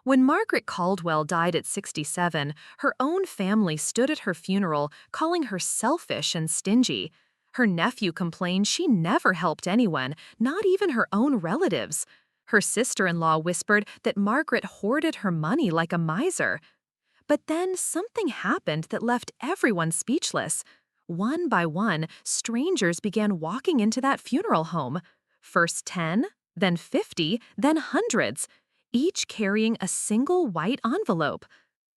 When Margaret Caldwell died at 67, her own family stood at her funeral, calling her selfish and stingy. Her nephew complained she never helped anyone, not even her own relatives. Her sister-in-law whispered that Margaret hoarded her money like a miser. But then something happened that left everyone speechless. One by one, strangers began walking into that funeral home. First 10, then 50, then hundreds, each carrying a single white envelope.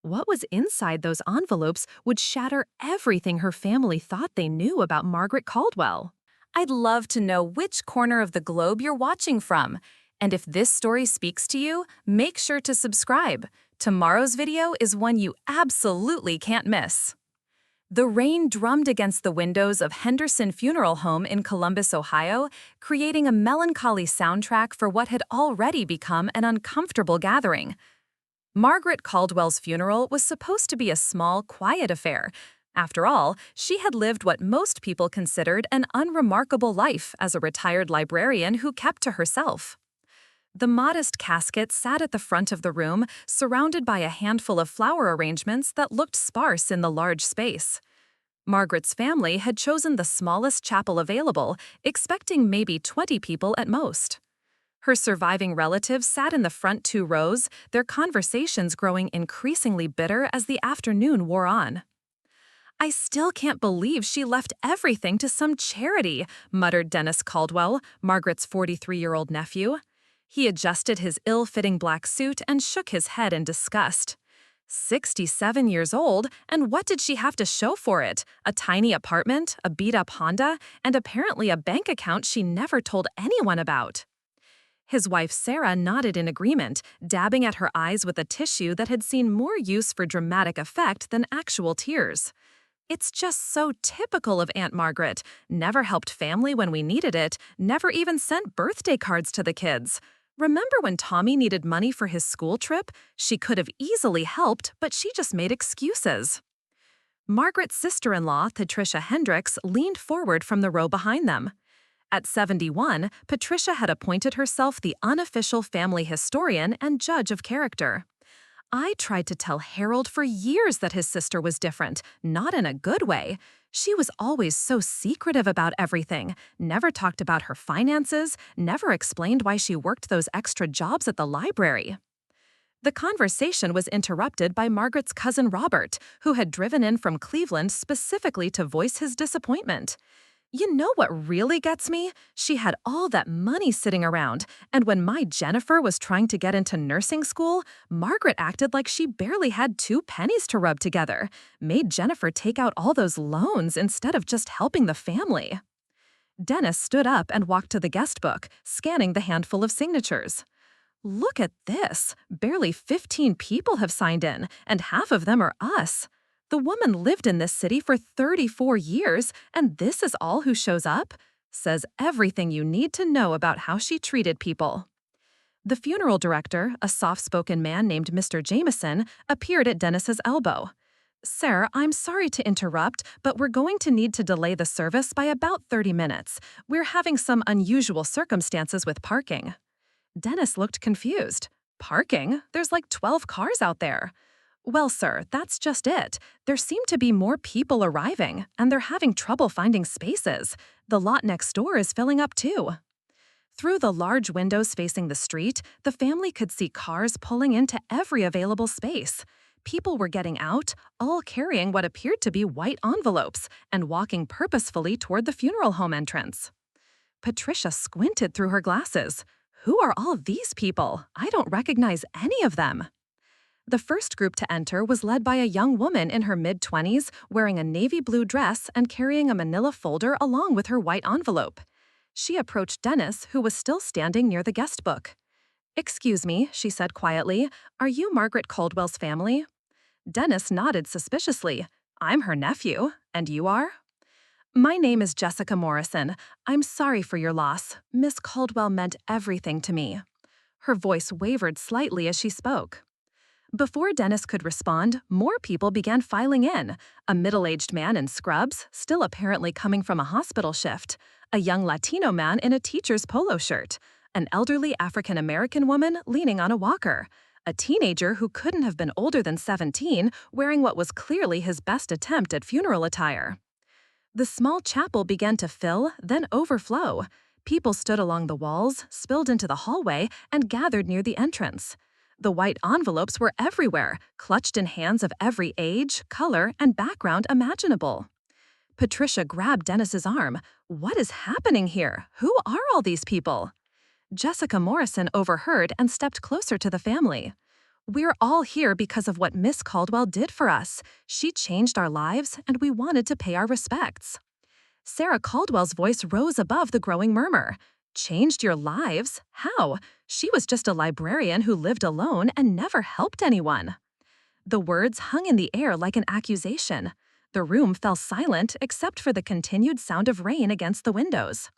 What was inside those envelopes would shatter everything her family thought they knew about Margaret Caldwell. I'd love to know which corner of the globe you're watching from. And if this story speaks to you, make sure to subscribe. Tomorrow's video is one you absolutely can't miss. The rain drummed against the windows of Henderson Funeral Home in Columbus, Ohio, creating a melancholy soundtrack for what had already become an uncomfortable gathering. Margaret Caldwell's funeral was supposed to be a small, quiet affair. After all, she had lived what most people considered an unremarkable life as a retired librarian who kept to herself. The modest casket sat at the front of the room, surrounded by a handful of flower arrangements that looked sparse in the large space. Margaret's family had chosen the smallest chapel available, expecting maybe 20 people at most. Her surviving relatives sat in the front 2 rows, their conversations growing increasingly bitter as the afternoon wore on. "I still can't believe she left everything to some charity," muttered Dennis Caldwell, Margaret's 43-year-old nephew. He adjusted his ill-fitting black suit and shook his head in disgust. 67 years old, and what did she have to show for it? A tiny apartment, a beat-up Honda, and apparently a bank account she never told anyone about. His wife Sarah nodded in agreement, dabbing at her eyes with a tissue that had seen more use for dramatic effect than actual tears. "It's just so typical of Aunt Margaret. Never helped family when we needed it, never even sent birthday cards to the kids. Remember when Tommy needed money for his school trip? She could have easily helped, but she just made excuses." Margaret's sister-in-law, Patricia Hendricks, leaned forward from the row behind them. At 71, Patricia had appointed herself the unofficial family historian and judge of character. "I tried to tell Harold for years that his sister was different, not in a good way. She was always so secretive about everything, never talked about her finances, never explained why she worked those extra jobs at the library." The conversation was interrupted by Margaret's cousin Robert, who had driven in from Cleveland specifically to voice his disappointment. "You know what really gets me? She had all that money sitting around, and when my Jennifer was trying to get into nursing school, Margaret acted like she barely had 2 pennies to rub together, made Jennifer take out all those loans instead of just helping the family." Dennis stood up and walked to the guest book, scanning the handful of signatures. "Look at this. Barely 15 people have signed in, and half of them are us. The woman lived in this city for 34 years, and this is all who shows up? Says everything you need to know about how she treated people." The funeral director, a soft-spoken man named Mr. Jameson, appeared at Dennis's elbow. "Sir, I'm sorry to interrupt, but we're going to need to delay the service by about 30 minutes. We're having some unusual circumstances with parking." Dennis looked confused. "Parking? There's like 12 cars out there." "Well, sir, that's just it. There seem to be more people arriving, and they're having trouble finding spaces. The lot next door is filling up too." Through the large windows facing the street, the family could see cars pulling into every available space. People were getting out, all carrying what appeared to be white envelopes, and walking purposefully toward the funeral home entrance. Patricia squinted through her glasses. "Who are all these people? I don't recognize any of them." The first group to enter was led by a young woman in her mid-20s, wearing a navy blue dress and carrying a manila folder along with her white envelope. She approached Dennis, who was still standing near the guest book. "Excuse me," she said quietly, "are you Margaret Caldwell's family?" Dennis nodded suspiciously. "I'm her nephew. And you are?" "My name is Jessica Morrison. I'm sorry for your loss. Miss Caldwell meant everything to me." Her voice wavered slightly as she spoke. Before Dennis could respond, more people began filing in. A middle-aged man in scrubs, still apparently coming from a hospital shift. A young Latino man in a teacher's polo shirt. An elderly African-American woman leaning on a walker. a teenager who couldn't have been older than 17, wearing what was clearly his best attempt at funeral attire. The small chapel began to fill, then overflow. People stood along the walls, spilled into the hallway, and gathered near the entrance. The white envelopes were everywhere, clutched in hands of every age, color, and background imaginable. Patricia grabbed Dennis's arm. "What is happening here? Who are all these people?" Jessica Morrison overheard and stepped closer to the family. "We're all here because of what Miss Caldwell did for us. She changed our lives, and we wanted to pay our respects." Sarah Caldwell's voice rose above the growing murmur. "Changed your lives? How? She was just a librarian who lived alone and never helped anyone." The words hung in the air like an accusation. The room fell silent except for the continued sound of rain against the windows.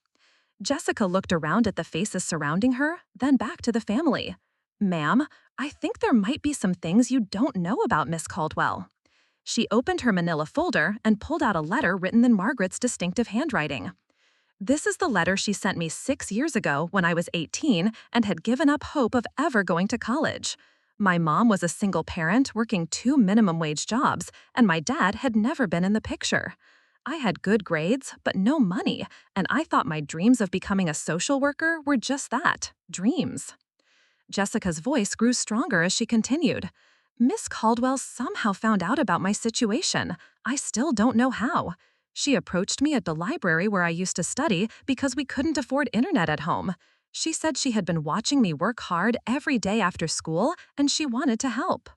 Jessica looked around at the faces surrounding her, then back to the family. "Ma'am, I think there might be some things you don't know about Miss Caldwell." She opened her manila folder and pulled out a letter written in Margaret's distinctive handwriting. "This is the letter she sent me 6 years ago when I was 18 and had given up hope of ever going to college. My mom was a single parent working 2 minimum wage jobs, and my dad had never been in the picture. I had good grades, but no money, and I thought my dreams of becoming a social worker were just that, dreams." Jessica's voice grew stronger as she continued. "Miss Caldwell somehow found out about my situation. I still don't know how. She approached me at the library where I used to study because we couldn't afford internet at home. She said she had been watching me work hard every day after school and she wanted to help."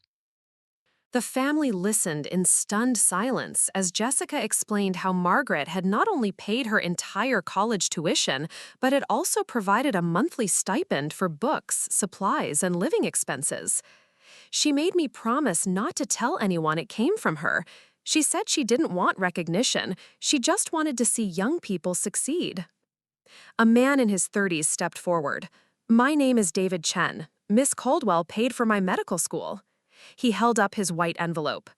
The family listened in stunned silence as Jessica explained how Margaret had not only paid her entire college tuition, but had also provided a monthly stipend for books, supplies, and living expenses. "She made me promise not to tell anyone it came from her. She said she didn't want recognition. She just wanted to see young people succeed." A man in his 30s stepped forward. "My name is David Chen. Miss Caldwell paid for my medical school." He held up his white envelope.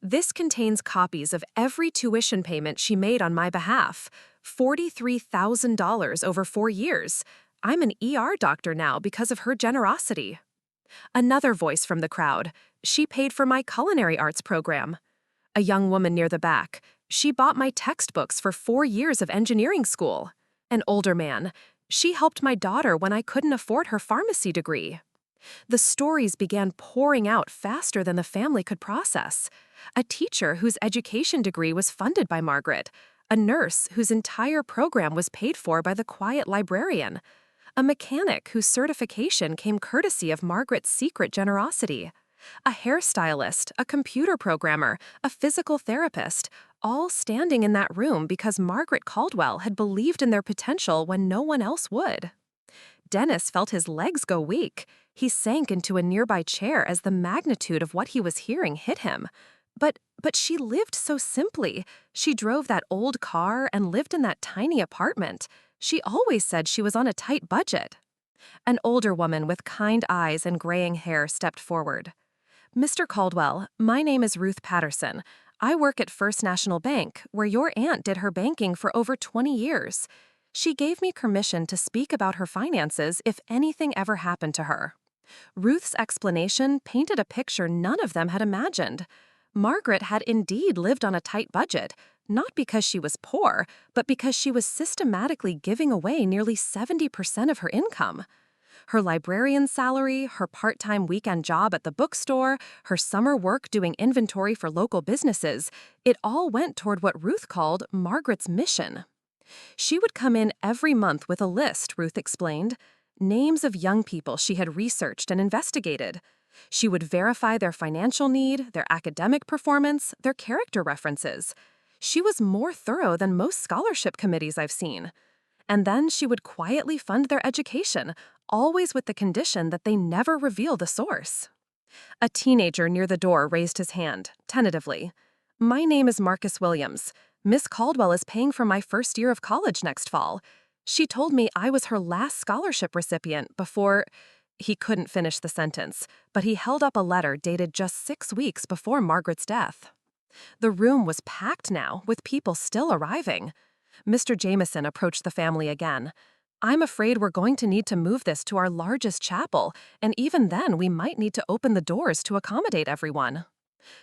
"This contains copies of every tuition payment she made on my behalf, $43,000 over 4 years. I'm an ER doctor now because of her generosity." Another voice from the crowd. "She paid for my culinary arts program." A young woman near the back. "She bought my textbooks for 4 years of engineering school." An older man. "She helped my daughter when I couldn't afford her pharmacy degree." The stories began pouring out faster than the family could process. A teacher whose education degree was funded by Margaret. A nurse whose entire program was paid for by the quiet librarian. A mechanic whose certification came courtesy of Margaret's secret generosity. A hairstylist, a computer programmer, a physical therapist, all standing in that room because Margaret Caldwell had believed in their potential when no one else would. Dennis felt his legs go weak. He sank into a nearby chair as the magnitude of what he was hearing hit him. But she lived so simply. She drove that old car and lived in that tiny apartment. She always said she was on a tight budget. An older woman with kind eyes and graying hair stepped forward. "Mr. Caldwell, my name is Ruth Patterson. I work at First National Bank, where your aunt did her banking for over 20 years. She gave me permission to speak about her finances if anything ever happened to her." Ruth's explanation painted a picture none of them had imagined. Margaret had indeed lived on a tight budget, not because she was poor, but because she was systematically giving away nearly 70% of her income. Her librarian's salary, her part-time weekend job at the bookstore, her summer work doing inventory for local businesses, it all went toward what Ruth called Margaret's mission. She would come in every month with a list, Ruth explained, names of young people she had researched and investigated. She would verify their financial need, their academic performance, their character references. She was more thorough than most scholarship committees I've seen. And then she would quietly fund their education, always with the condition that they never reveal the source. A teenager near the door raised his hand, tentatively. "My name is Marcus Williams. Miss Caldwell is paying for my first year of college next fall. She told me I was her last scholarship recipient before—" He couldn't finish the sentence, but he held up a letter dated just 6 weeks before Margaret's death. The room was packed now, with people still arriving. Mr. Jameson approached the family again. I'm afraid we're going to need to move this to our largest chapel, and even then we might need to open the doors to accommodate everyone.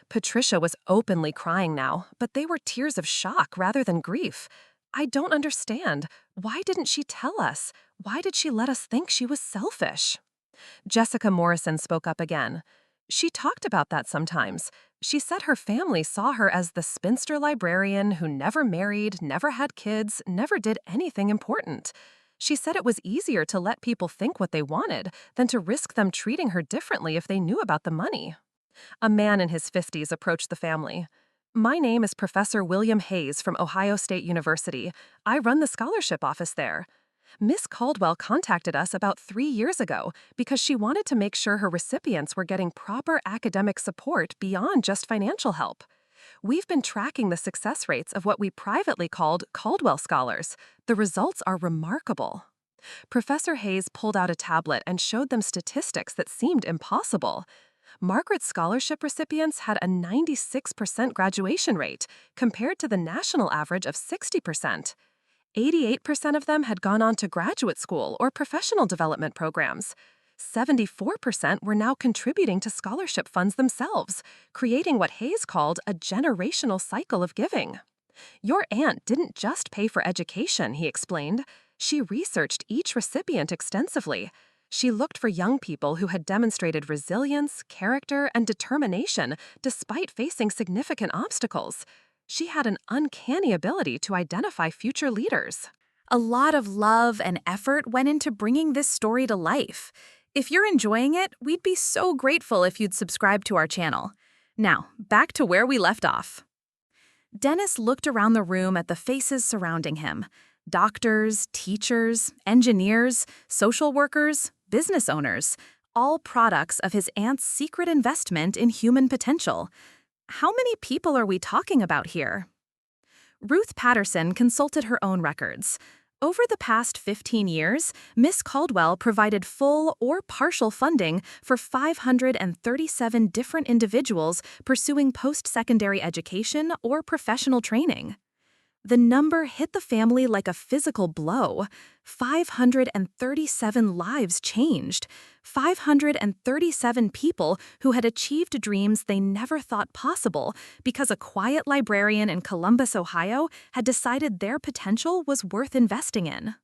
Patricia was openly crying now, but they were tears of shock rather than grief. I don't understand. Why didn't she tell us? Why did she let us think she was selfish? Jessica Morrison spoke up again. She talked about that sometimes. She said her family saw her as the spinster librarian who never married, never had kids, never did anything important. She said it was easier to let people think what they wanted than to risk them treating her differently if they knew about the money. A man in his 50s approached the family. My name is Professor William Hayes from Ohio State University. I run the scholarship office there. Miss Caldwell contacted us about 3 years ago because she wanted to make sure her recipients were getting proper academic support beyond just financial help. We've been tracking the success rates of what we privately called Caldwell Scholars. The results are remarkable. Professor Hayes pulled out a tablet and showed them statistics that seemed impossible. Margaret's scholarship recipients had a 96% graduation rate, compared to the national average of 60%. 88% of them had gone on to graduate school or professional development programs. 74% were now contributing to scholarship funds themselves, creating what Hayes called a generational cycle of giving. Your aunt didn't just pay for education, he explained. She researched each recipient extensively. She looked for young people who had demonstrated resilience, character, and determination despite facing significant obstacles. She had an uncanny ability to identify future leaders. A lot of love and effort went into bringing this story to life. If you're enjoying it, we'd be so grateful if you'd subscribe to our channel. Now, back to where we left off. Dennis looked around the room at the faces surrounding him. Doctors, teachers, engineers, social workers, business owners, all products of his aunt's secret investment in human potential. How many people are we talking about here? Ruth Patterson consulted her own records. Over the past 15 years, Miss Caldwell provided full or partial funding for 537 different individuals pursuing post-secondary education or professional training. The number hit the family like a physical blow. 537 lives changed. 537 people who had achieved dreams they never thought possible because a quiet librarian in Columbus, Ohio, had decided their potential was worth investing in.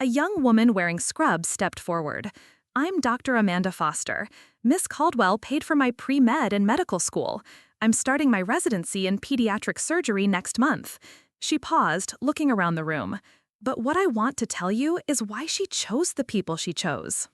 A young woman wearing scrubs stepped forward. I'm Dr. Amanda Foster. Miss Caldwell paid for my pre-med and medical school. I'm starting my residency in pediatric surgery next month. She paused, looking around the room. But what I want to tell you is why she chose the people she chose.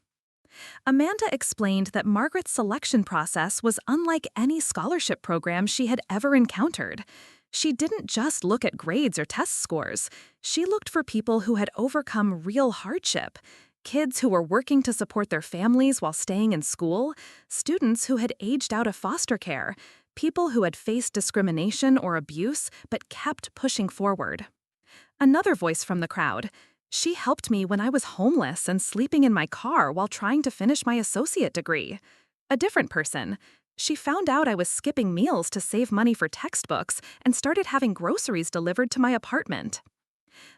Amanda explained that Margaret's selection process was unlike any scholarship program she had ever encountered. She didn't just look at grades or test scores. She looked for people who had overcome real hardship. Kids who were working to support their families while staying in school, students who had aged out of foster care, people who had faced discrimination or abuse but kept pushing forward. Another voice from the crowd. She helped me when I was homeless and sleeping in my car while trying to finish my associate degree. A different person. She found out I was skipping meals to save money for textbooks and started having groceries delivered to my apartment.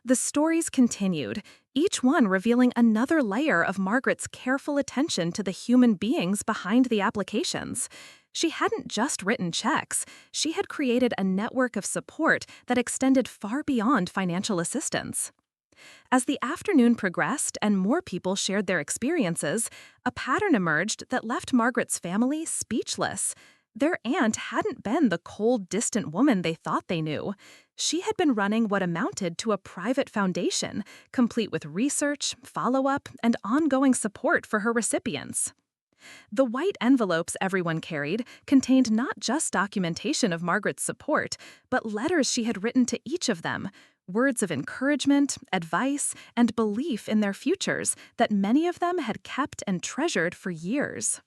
The stories continued, each one revealing another layer of Margaret's careful attention to the human beings behind the applications. She hadn't just written checks, she had created a network of support that extended far beyond financial assistance. As the afternoon progressed and more people shared their experiences, a pattern emerged that left Margaret's family speechless. Their aunt hadn't been the cold, distant woman they thought they knew. She had been running what amounted to a private foundation, complete with research, follow-up, and ongoing support for her recipients. The white envelopes everyone carried contained not just documentation of Margaret's support, but letters she had written to each of them, words of encouragement, advice, and belief in their futures that many of them had kept and treasured for years.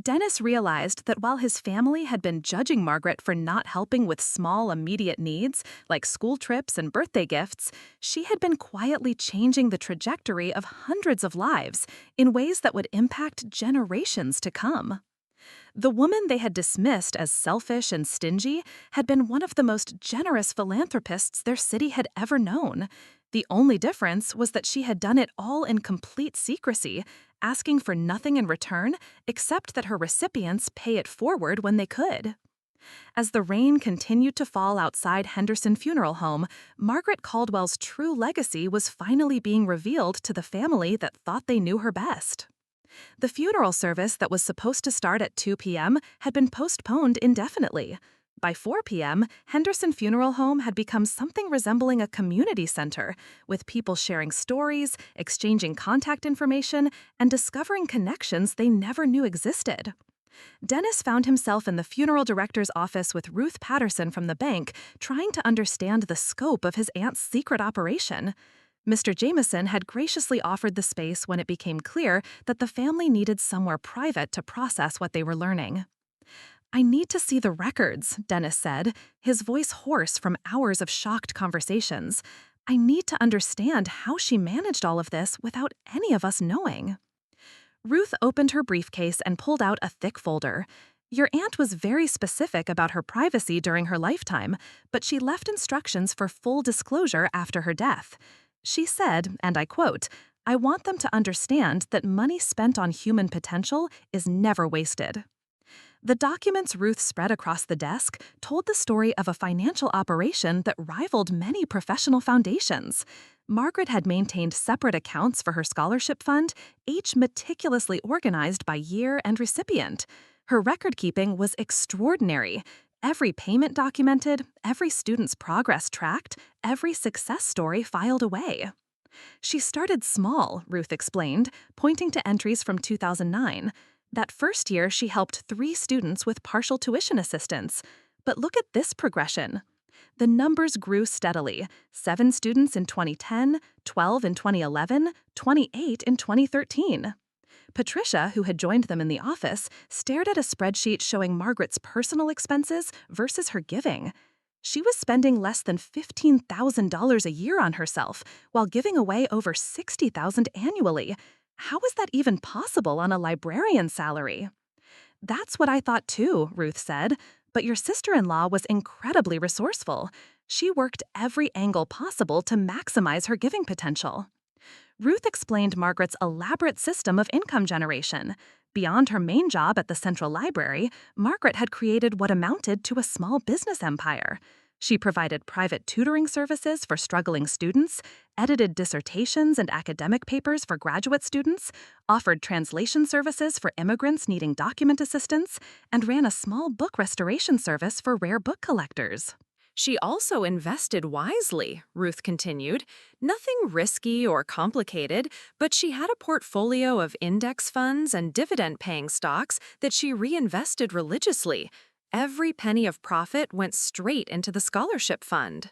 Dennis realized that while his family had been judging Margaret for not helping with small, immediate needs, like school trips and birthday gifts, she had been quietly changing the trajectory of hundreds of lives in ways that would impact generations to come. The woman they had dismissed as selfish and stingy had been one of the most generous philanthropists their city had ever known. The only difference was that she had done it all in complete secrecy, asking for nothing in return except that her recipients pay it forward when they could. As the rain continued to fall outside Henderson Funeral Home, Margaret Caldwell's true legacy was finally being revealed to the family that thought they knew her best. The funeral service that was supposed to start at 2 p.m. had been postponed indefinitely. By 4 p.m., Henderson Funeral Home had become something resembling a community center, with people sharing stories, exchanging contact information, and discovering connections they never knew existed. Dennis found himself in the funeral director's office with Ruth Patterson from the bank, trying to understand the scope of his aunt's secret operation. Mr. Jameson had graciously offered the space when it became clear that the family needed somewhere private to process what they were learning. "I need to see the records," Dennis said, his voice hoarse from hours of shocked conversations. "I need to understand how she managed all of this without any of us knowing." Ruth opened her briefcase and pulled out a thick folder. "Your aunt was very specific about her privacy during her lifetime, but she left instructions for full disclosure after her death. She said, and I quote, 'I want them to understand that money spent on human potential is never wasted.'" The documents Ruth spread across the desk told the story of a financial operation that rivaled many professional foundations. Margaret had maintained separate accounts for her scholarship fund, each meticulously organized by year and recipient. Her record-keeping was extraordinary. Every payment documented, every student's progress tracked, every success story filed away. "She started small," Ruth explained, pointing to entries from 2009. "That first year, she helped 3 students with partial tuition assistance. But look at this progression." The numbers grew steadily: 7 students in 2010, 12 in 2011, 28 in 2013. Patricia, who had joined them in the office, stared at a spreadsheet showing Margaret's personal expenses versus her giving. She was spending less than $15,000 a year on herself, while giving away over $60,000 annually. How was that even possible on a librarian's salary? "That's what I thought too," Ruth said, "but your sister-in-law was incredibly resourceful. She worked every angle possible to maximize her giving potential." Ruth explained Margaret's elaborate system of income generation. Beyond her main job at the Central Library, Margaret had created what amounted to a small business empire. She provided private tutoring services for struggling students, edited dissertations and academic papers for graduate students, offered translation services for immigrants needing document assistance, and ran a small book restoration service for rare book collectors. "She also invested wisely," Ruth continued. "Nothing risky or complicated, but she had a portfolio of index funds and dividend-paying stocks that she reinvested religiously. Every penny of profit went straight into the scholarship fund."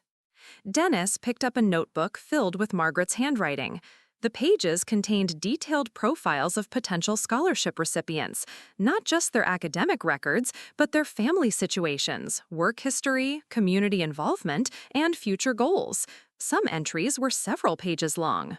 Dennis picked up a notebook filled with Margaret's handwriting. The pages contained detailed profiles of potential scholarship recipients, not just their academic records, but their family situations, work history, community involvement, and future goals. Some entries were several pages long.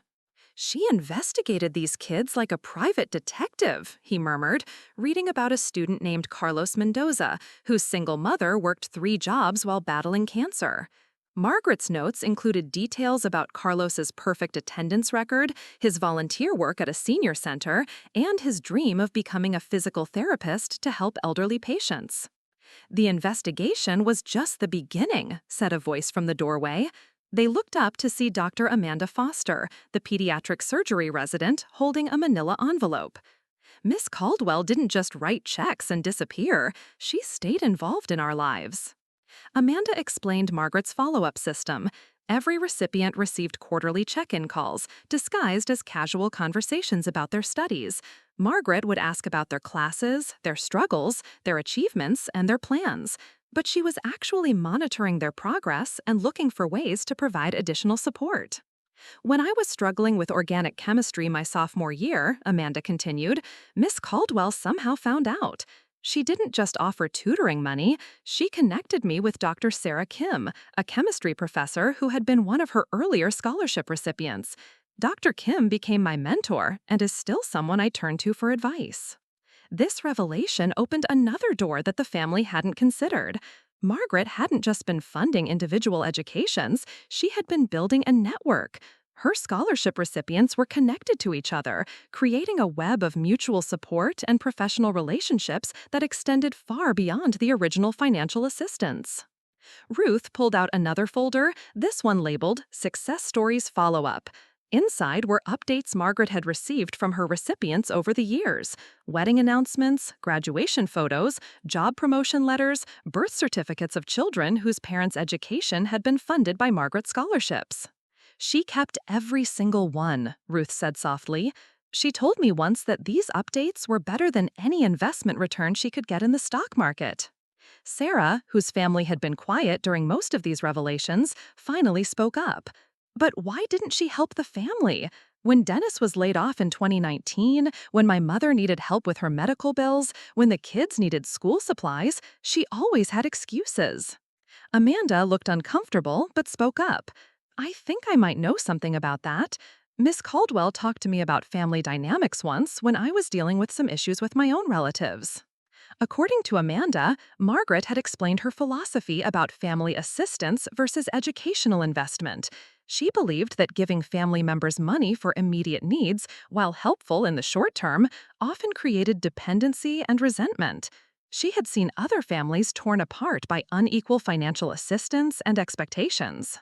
"She investigated these kids like a private detective," he murmured, reading about a student named Carlos Mendoza, whose single mother worked 3 jobs while battling cancer. Margaret's notes included details about Carlos's perfect attendance record, his volunteer work at a senior center, and his dream of becoming a physical therapist to help elderly patients. "The investigation was just the beginning," said a voice from the doorway. They looked up to see Dr. Amanda Foster, the pediatric surgery resident, holding a manila envelope. "Miss Caldwell didn't just write checks and disappear. She stayed involved in our lives." Amanda explained Margaret's follow-up system. Every recipient received quarterly check-in calls, disguised as casual conversations about their studies. Margaret would ask about their classes, their struggles, their achievements, and their plans. But she was actually monitoring their progress and looking for ways to provide additional support. "When I was struggling with organic chemistry my sophomore year," Amanda continued, "Miss Caldwell somehow found out. She didn't just offer tutoring money, she connected me with Dr. Sarah Kim, a chemistry professor who had been one of her earlier scholarship recipients. Dr. Kim became my mentor and is still someone I turn to for advice." This revelation opened another door that the family hadn't considered. Margaret hadn't just been funding individual educations, she had been building a network. Her scholarship recipients were connected to each other, creating a web of mutual support and professional relationships that extended far beyond the original financial assistance. Ruth pulled out another folder, this one labeled Success Stories Follow Up. Inside were updates Margaret had received from her recipients over the years: wedding announcements, graduation photos, job promotion letters, birth certificates of children whose parents' education had been funded by Margaret's scholarships. She kept every single one, Ruth said softly. She told me once that these updates were better than any investment return she could get in the stock market. Sarah, whose family had been quiet during most of these revelations, finally spoke up. But why didn't she help the family? When Dennis was laid off in 2019, when my mother needed help with her medical bills, when the kids needed school supplies, she always had excuses. Amanda looked uncomfortable but spoke up. I think I might know something about that. Miss Caldwell talked to me about family dynamics once when I was dealing with some issues with my own relatives. According to Amanda, Margaret had explained her philosophy about family assistance versus educational investment. She believed that giving family members money for immediate needs, while helpful in the short term, often created dependency and resentment. She had seen other families torn apart by unequal financial assistance and expectations.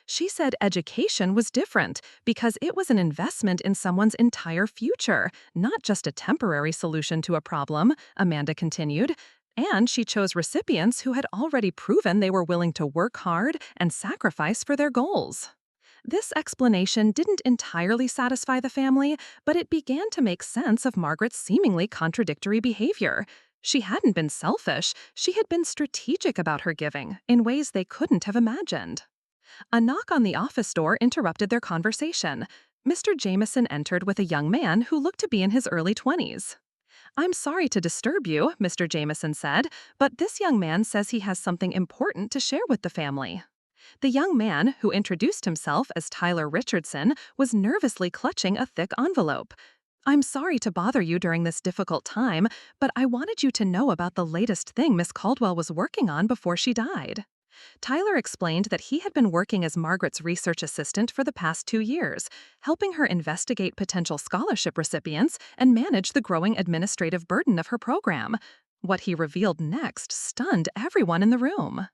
She said education was different because it was an investment in someone's entire future, not just a temporary solution to a problem, Amanda continued. And she chose recipients who had already proven they were willing to work hard and sacrifice for their goals. This explanation didn't entirely satisfy the family, but it began to make sense of Margaret's seemingly contradictory behavior. She hadn't been selfish, she had been strategic about her giving in ways they couldn't have imagined. A knock on the office door interrupted their conversation. Mr. Jameson entered with a young man who looked to be in his early 20s. I'm sorry to disturb you, Mr. Jameson said, but this young man says he has something important to share with the family. The young man, who introduced himself as Tyler Richardson, was nervously clutching a thick envelope. I'm sorry to bother you during this difficult time, but I wanted you to know about the latest thing Miss Caldwell was working on before she died. Tyler explained that he had been working as Margaret's research assistant for the past 2 years, helping her investigate potential scholarship recipients and manage the growing administrative burden of her program. What he revealed next stunned everyone in the room.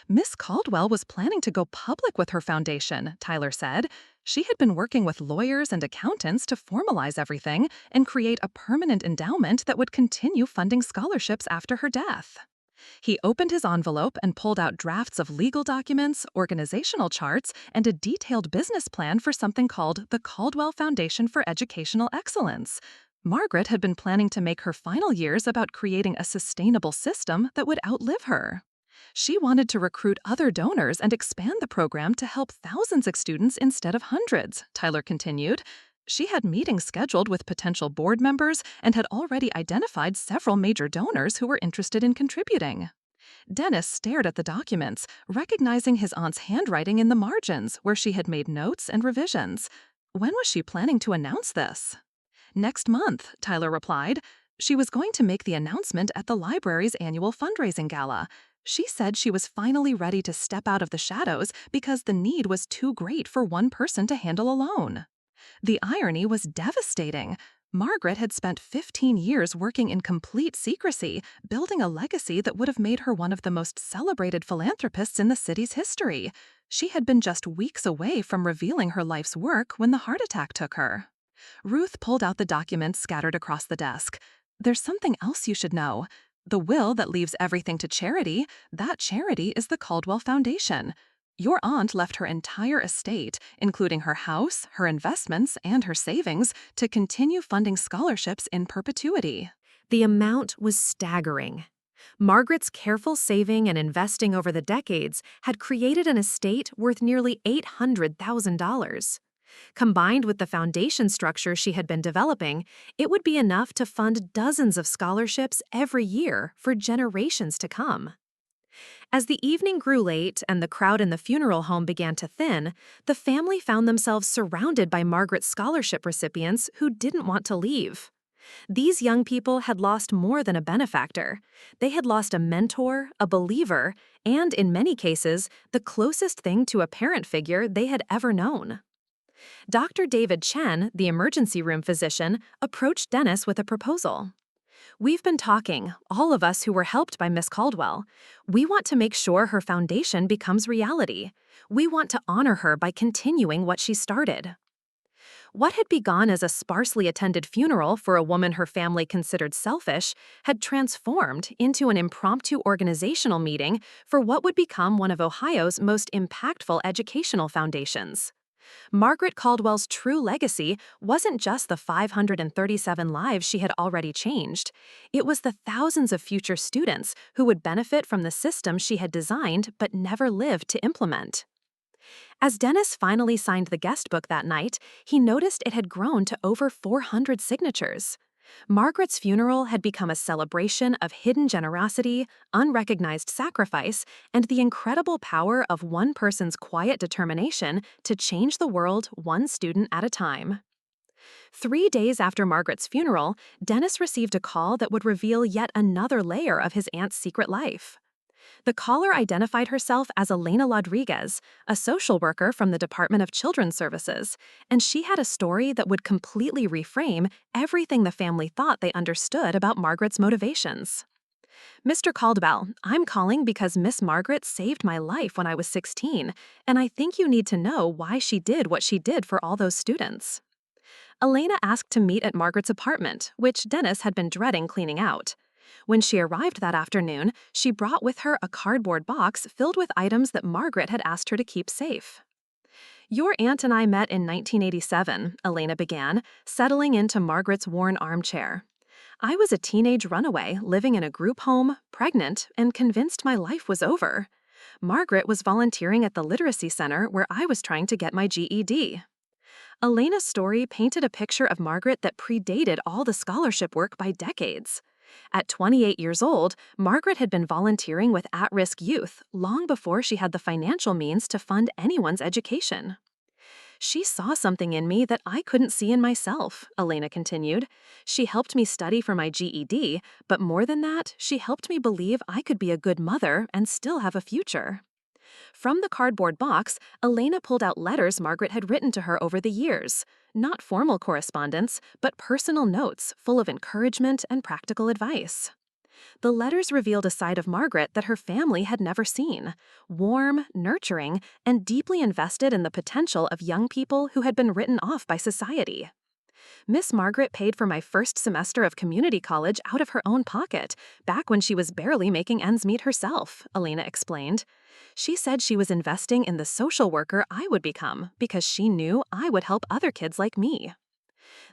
Miss Caldwell was planning to go public with her foundation, Tyler said. She had been working with lawyers and accountants to formalize everything and create a permanent endowment that would continue funding scholarships after her death. He opened his envelope and pulled out drafts of legal documents, organizational charts, and a detailed business plan for something called the Caldwell Foundation for Educational Excellence. Margaret had been planning to make her final years about creating a sustainable system that would outlive her. She wanted to recruit other donors and expand the program to help thousands of students instead of hundreds, Tyler continued. She had meetings scheduled with potential board members and had already identified several major donors who were interested in contributing. Dennis stared at the documents, recognizing his aunt's handwriting in the margins where she had made notes and revisions. When was she planning to announce this? Next month, Tyler replied. She was going to make the announcement at the library's annual fundraising gala. She said she was finally ready to step out of the shadows because the need was too great for one person to handle alone. The irony was devastating. Margaret had spent 15 years working in complete secrecy, building a legacy that would have made her one of the most celebrated philanthropists in the city's history. She had been just weeks away from revealing her life's work when the heart attack took her. Ruth pulled out the documents scattered across the desk. There's something else you should know. The will that leaves everything to charity, that charity is the Caldwell Foundation. Your aunt left her entire estate, including her house, her investments, and her savings, to continue funding scholarships in perpetuity. The amount was staggering. Margaret's careful saving and investing over the decades had created an estate worth nearly $800,000. Combined with the foundation structure she had been developing, it would be enough to fund dozens of scholarships every year for generations to come. As the evening grew late and the crowd in the funeral home began to thin, the family found themselves surrounded by Margaret's scholarship recipients who didn't want to leave. These young people had lost more than a benefactor. They had lost a mentor, a believer, and in many cases, the closest thing to a parent figure they had ever known. Dr. David Chen, the emergency room physician, approached Dennis with a proposal. "We've been talking, all of us who were helped by Miss Caldwell. We want to make sure her foundation becomes reality. We want to honor her by continuing what she started." What had begun as a sparsely attended funeral for a woman her family considered selfish had transformed into an impromptu organizational meeting for what would become one of Ohio's most impactful educational foundations. Margaret Caldwell's true legacy wasn't just the 537 lives she had already changed. It was the thousands of future students who would benefit from the system she had designed but never lived to implement. As Dennis finally signed the guest book that night, he noticed it had grown to over 400 signatures. Margaret's funeral had become a celebration of hidden generosity, unrecognized sacrifice, and the incredible power of one person's quiet determination to change the world one student at a time. 3 days after Margaret's funeral, Dennis received a call that would reveal yet another layer of his aunt's secret life. The caller identified herself as Elena Rodriguez, a social worker from the Department of Children's Services, and she had a story that would completely reframe everything the family thought they understood about Margaret's motivations. "Mr. Caldwell, I'm calling because Miss Margaret saved my life when I was 16, and I think you need to know why she did what she did for all those students." Elena asked to meet at Margaret's apartment, which Dennis had been dreading cleaning out. When she arrived that afternoon, she brought with her a cardboard box filled with items that Margaret had asked her to keep safe. "Your aunt and I met in 1987, Elena began, settling into Margaret's worn armchair. "I was a teenage runaway, living in a group home, pregnant, and convinced my life was over. Margaret was volunteering at the literacy center where I was trying to get my GED. Elena's story painted a picture of Margaret that predated all the scholarship work by decades. At 28 years old, Margaret had been volunteering with at-risk youth long before she had the financial means to fund anyone's education. She saw something in me that I couldn't see in myself," Elena continued. "She helped me study for my GED, but more than that, she helped me believe I could be a good mother and still have a future." From the cardboard box, Elena pulled out letters Margaret had written to her over the years. Not formal correspondence, but personal notes full of encouragement and practical advice. The letters revealed a side of Margaret that her family had never seen: warm, nurturing, and deeply invested in the potential of young people who had been written off by society. "Miss Margaret paid for my first semester of community college out of her own pocket, back when she was barely making ends meet herself," Elena explained. "She said she was investing in the social worker I would become because she knew I would help other kids like me."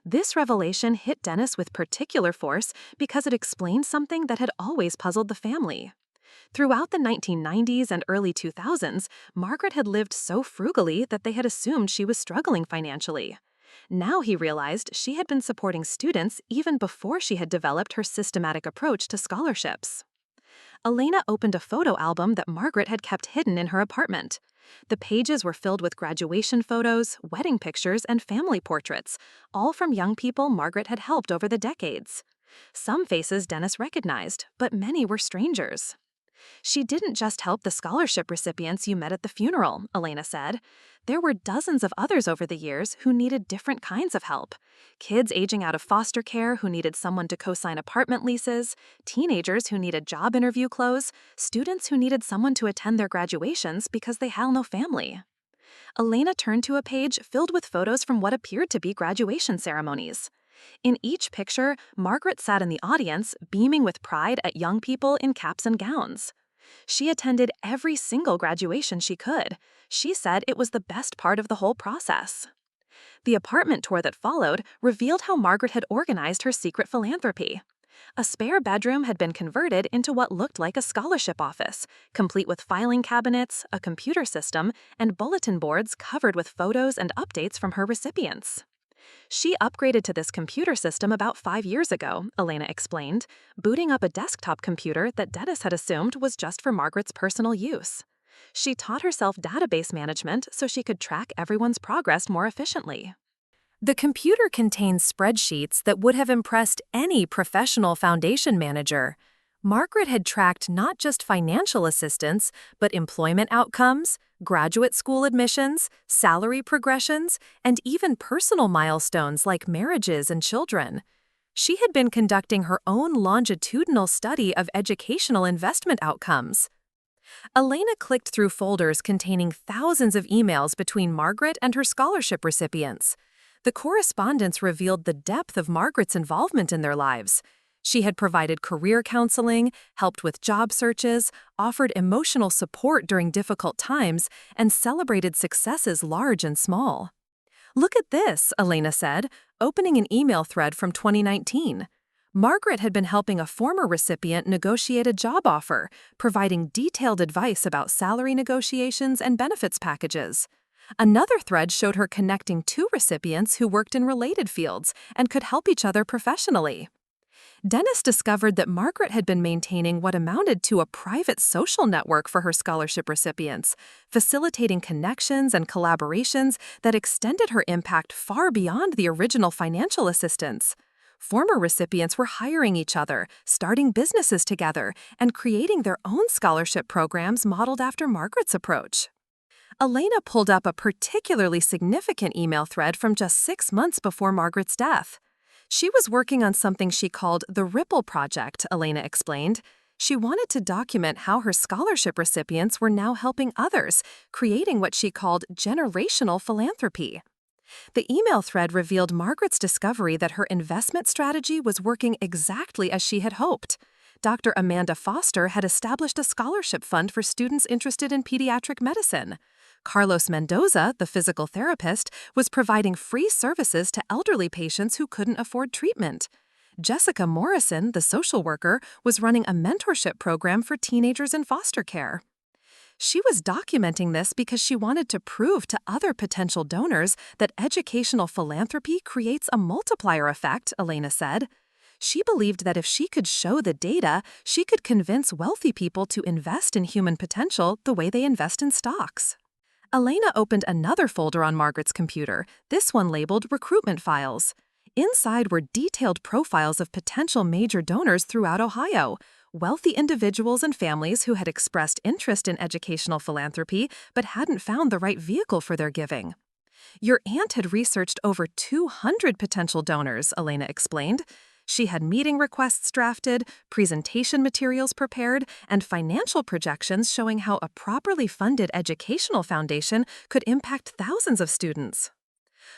This revelation hit Dennis with particular force because it explained something that had always puzzled the family. Throughout the 1990s and early 2000s, Margaret had lived so frugally that they had assumed she was struggling financially. Now he realized she had been supporting students even before she had developed her systematic approach to scholarships. Elena opened a photo album that Margaret had kept hidden in her apartment. The pages were filled with graduation photos, wedding pictures, and family portraits, all from young people Margaret had helped over the decades. Some faces Dennis recognized, but many were strangers. "She didn't just help the scholarship recipients you met at the funeral," Elena said. "There were dozens of others over the years who needed different kinds of help. Kids aging out of foster care who needed someone to co-sign apartment leases, teenagers who needed job interview clothes, students who needed someone to attend their graduations because they had no family." Elena turned to a page filled with photos from what appeared to be graduation ceremonies. In each picture, Margaret sat in the audience, beaming with pride at young people in caps and gowns. She attended every single graduation she could. She said it was the best part of the whole process. The apartment tour that followed revealed how Margaret had organized her secret philanthropy. A spare bedroom had been converted into what looked like a scholarship office, complete with filing cabinets, a computer system, and bulletin boards covered with photos and updates from her recipients. "She upgraded to this computer system about 5 years ago," Elena explained, booting up a desktop computer that Dennis had assumed was just for Margaret's personal use. "She taught herself database management so she could track everyone's progress more efficiently." The computer contained spreadsheets that would have impressed any professional foundation manager. Margaret had tracked not just financial assistance, but employment outcomes, graduate school admissions, salary progressions, and even personal milestones like marriages and children. She had been conducting her own longitudinal study of educational investment outcomes. Elena clicked through folders containing thousands of emails between Margaret and her scholarship recipients. The correspondence revealed the depth of Margaret's involvement in their lives. She had provided career counseling, helped with job searches, offered emotional support during difficult times, and celebrated successes large and small. "Look at this," Elena said, opening an email thread from 2019. Margaret had been helping a former recipient negotiate a job offer, providing detailed advice about salary negotiations and benefits packages. Another thread showed her connecting two recipients who worked in related fields and could help each other professionally. Dennis discovered that Margaret had been maintaining what amounted to a private social network for her scholarship recipients, facilitating connections and collaborations that extended her impact far beyond the original financial assistance. Former recipients were hiring each other, starting businesses together, and creating their own scholarship programs modeled after Margaret's approach. Elena pulled up a particularly significant email thread from just 6 months before Margaret's death. She was working on something she called the Ripple Project, Elena explained. She wanted to document how her scholarship recipients were now helping others, creating what she called generational philanthropy. The email thread revealed Margaret's discovery that her investment strategy was working exactly as she had hoped. Dr. Amanda Foster had established a scholarship fund for students interested in pediatric medicine. Carlos Mendoza, the physical therapist, was providing free services to elderly patients who couldn't afford treatment. Jessica Morrison, the social worker, was running a mentorship program for teenagers in foster care. She was documenting this because she wanted to prove to other potential donors that educational philanthropy creates a multiplier effect, Elena said. She believed that if she could show the data, she could convince wealthy people to invest in human potential the way they invest in stocks. Elena opened another folder on Margaret's computer, this one labeled Recruitment Files. Inside were detailed profiles of potential major donors throughout Ohio, wealthy individuals and families who had expressed interest in educational philanthropy but hadn't found the right vehicle for their giving. "Your aunt had researched over 200 potential donors," Elena explained. She had meeting requests drafted, presentation materials prepared, and financial projections showing how a properly funded educational foundation could impact thousands of students.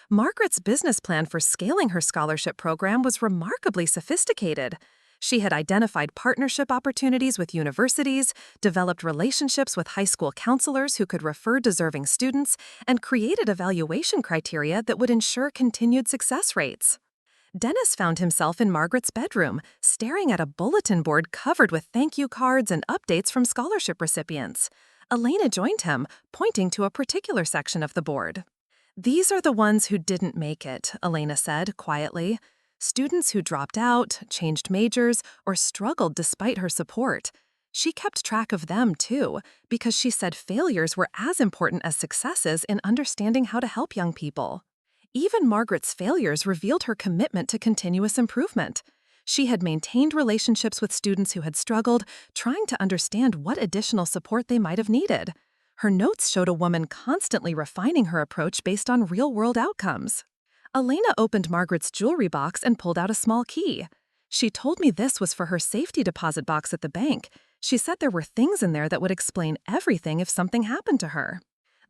Margaret's business plan for scaling her scholarship program was remarkably sophisticated. She had identified partnership opportunities with universities, developed relationships with high school counselors who could refer deserving students, and created evaluation criteria that would ensure continued success rates. Dennis found himself in Margaret's bedroom, staring at a bulletin board covered with thank you cards and updates from scholarship recipients. Elena joined him, pointing to a particular section of the board. "These are the ones who didn't make it," Elena said quietly. Students who dropped out, changed majors, or struggled despite her support. She kept track of them, too, because she said failures were as important as successes in understanding how to help young people. Even Margaret's failures revealed her commitment to continuous improvement. She had maintained relationships with students who had struggled, trying to understand what additional support they might have needed. Her notes showed a woman constantly refining her approach based on real-world outcomes. Elena opened Margaret's jewelry box and pulled out a small key. "She told me this was for her safety deposit box at the bank. She said there were things in there that would explain everything if something happened to her."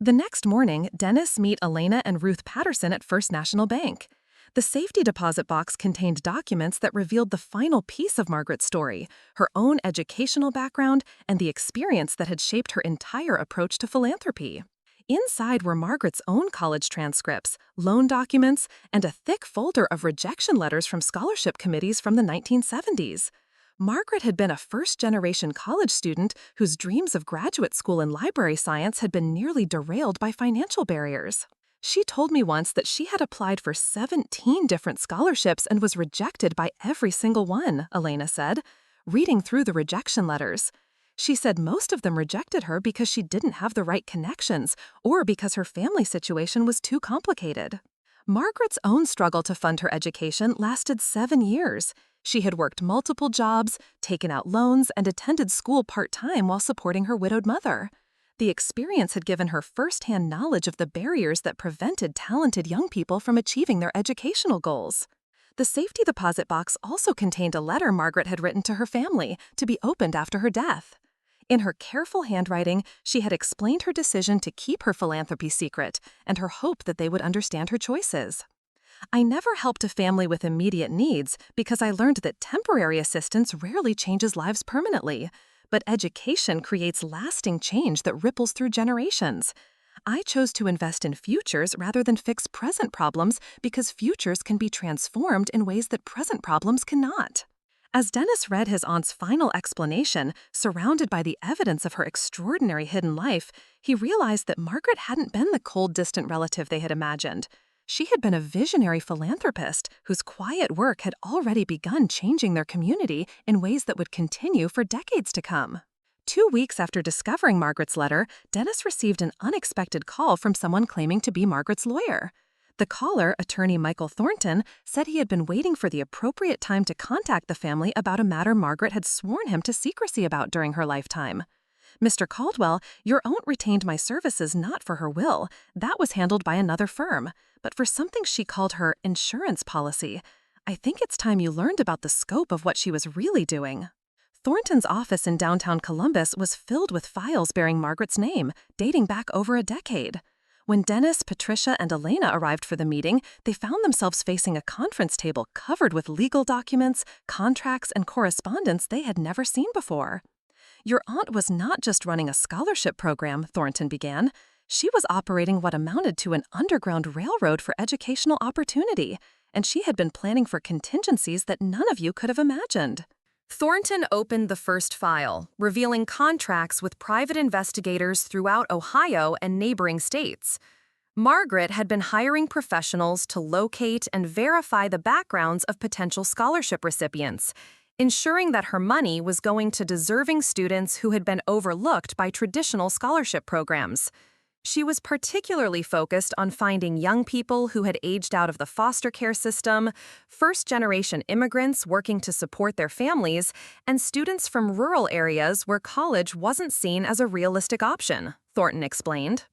The next morning, Dennis met Elena and Ruth Patterson at First National Bank. The safety deposit box contained documents that revealed the final piece of Margaret's story, her own educational background, and the experience that had shaped her entire approach to philanthropy. Inside were Margaret's own college transcripts, loan documents, and a thick folder of rejection letters from scholarship committees from the 1970s. Margaret had been a first-generation college student whose dreams of graduate school in library science had been nearly derailed by financial barriers. "She told me once that she had applied for 17 different scholarships and was rejected by every single one," Elena said, reading through the rejection letters. She said most of them rejected her because she didn't have the right connections or because her family situation was too complicated. Margaret's own struggle to fund her education lasted 7 years. She had worked multiple jobs, taken out loans, and attended school part-time while supporting her widowed mother. The experience had given her first-hand knowledge of the barriers that prevented talented young people from achieving their educational goals. The safety deposit box also contained a letter Margaret had written to her family to be opened after her death. In her careful handwriting, she had explained her decision to keep her philanthropy secret and her hope that they would understand her choices. I never helped a family with immediate needs because I learned that temporary assistance rarely changes lives permanently, but education creates lasting change that ripples through generations. I chose to invest in futures rather than fix present problems because futures can be transformed in ways that present problems cannot. As Dennis read his aunt's final explanation, surrounded by the evidence of her extraordinary hidden life, he realized that Margaret hadn't been the cold, distant relative they had imagined. She had been a visionary philanthropist whose quiet work had already begun changing their community in ways that would continue for decades to come. 2 weeks after discovering Margaret's letter, Dennis received an unexpected call from someone claiming to be Margaret's lawyer. The caller, attorney Michael Thornton, said he had been waiting for the appropriate time to contact the family about a matter Margaret had sworn him to secrecy about during her lifetime. "Mr. Caldwell, your aunt retained my services not for her will. That was handled by another firm, but for something she called her insurance policy. I think it's time you learned about the scope of what she was really doing." Thornton's office in downtown Columbus was filled with files bearing Margaret's name, dating back over a decade. When Dennis, Patricia, and Elena arrived for the meeting, they found themselves facing a conference table covered with legal documents, contracts, and correspondence they had never seen before. "Your aunt was not just running a scholarship program," Thornton began. "She was operating what amounted to an underground railroad for educational opportunity, and she had been planning for contingencies that none of you could have imagined." Thornton opened the first file, revealing contracts with private investigators throughout Ohio and neighboring states. Margaret had been hiring professionals to locate and verify the backgrounds of potential scholarship recipients, ensuring that her money was going to deserving students who had been overlooked by traditional scholarship programs. She was particularly focused on finding young people who had aged out of the foster care system, first-generation immigrants working to support their families, and students from rural areas where college wasn't seen as a realistic option, Thornton explained.